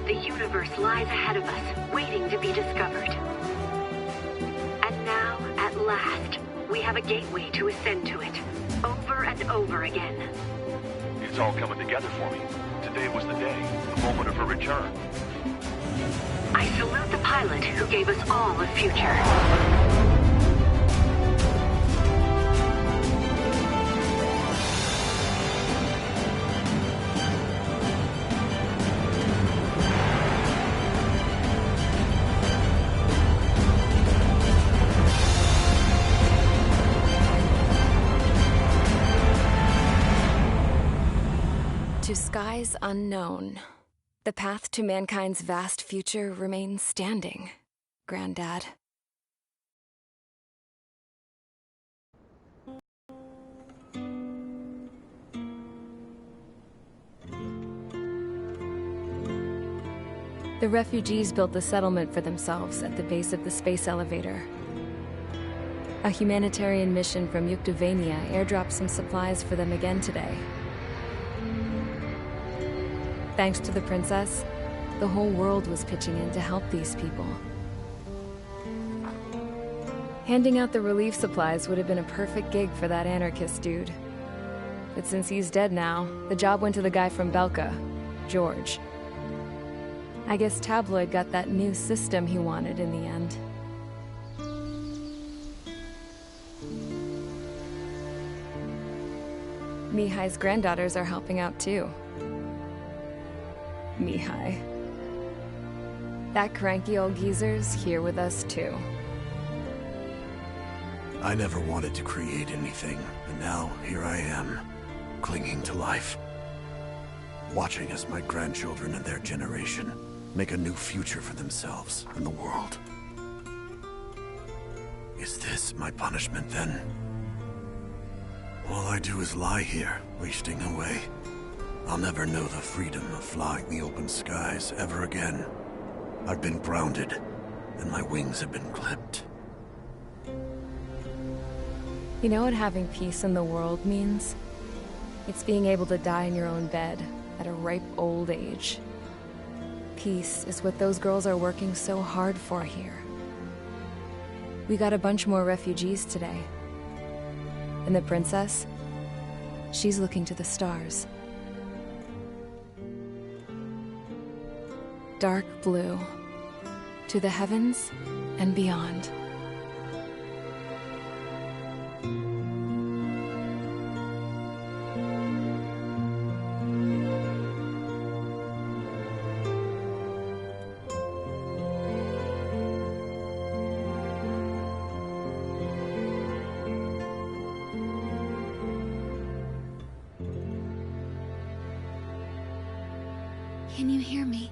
The universe lies ahead of us, waiting to be discovered. And now, at last, we have a gateway to ascend to it, over and over again. It's all coming together for me. Today was the day, the moment of her return. I salute the pilot who gave us all a future. To skies unknown, the path to mankind's vast future remains standing, Granddad. The refugees built the settlement for themselves at the base of the space elevator. A humanitarian mission from Yuktovania airdropped some supplies for them again today. Thanks to the princess, the whole world was pitching in to help these people. Handing out the relief supplies would have been a perfect gig for that anarchist dude. But since he's dead now, the job went to the guy from Belka, George. I guess Tabloid got that new system he wanted in the end. Mihai's granddaughters are helping out too. Mihai. That cranky old geezer's here with us too. I never wanted to create anything, but now here I am, clinging to life. Watching as my grandchildren and their generation make a new future for themselves and the world. Is this my punishment then? All I do is lie here, wasting away. I'll never know the freedom of flying the open skies ever again. I've been grounded, and my wings have been clipped. You know what having peace in the world means? It's being able to die in your own bed at a ripe old age. Peace is what those girls are working so hard for here. We got a bunch more refugees today. And the princess? She's looking to the stars. Dark blue, to the heavens and beyond. Can you hear me?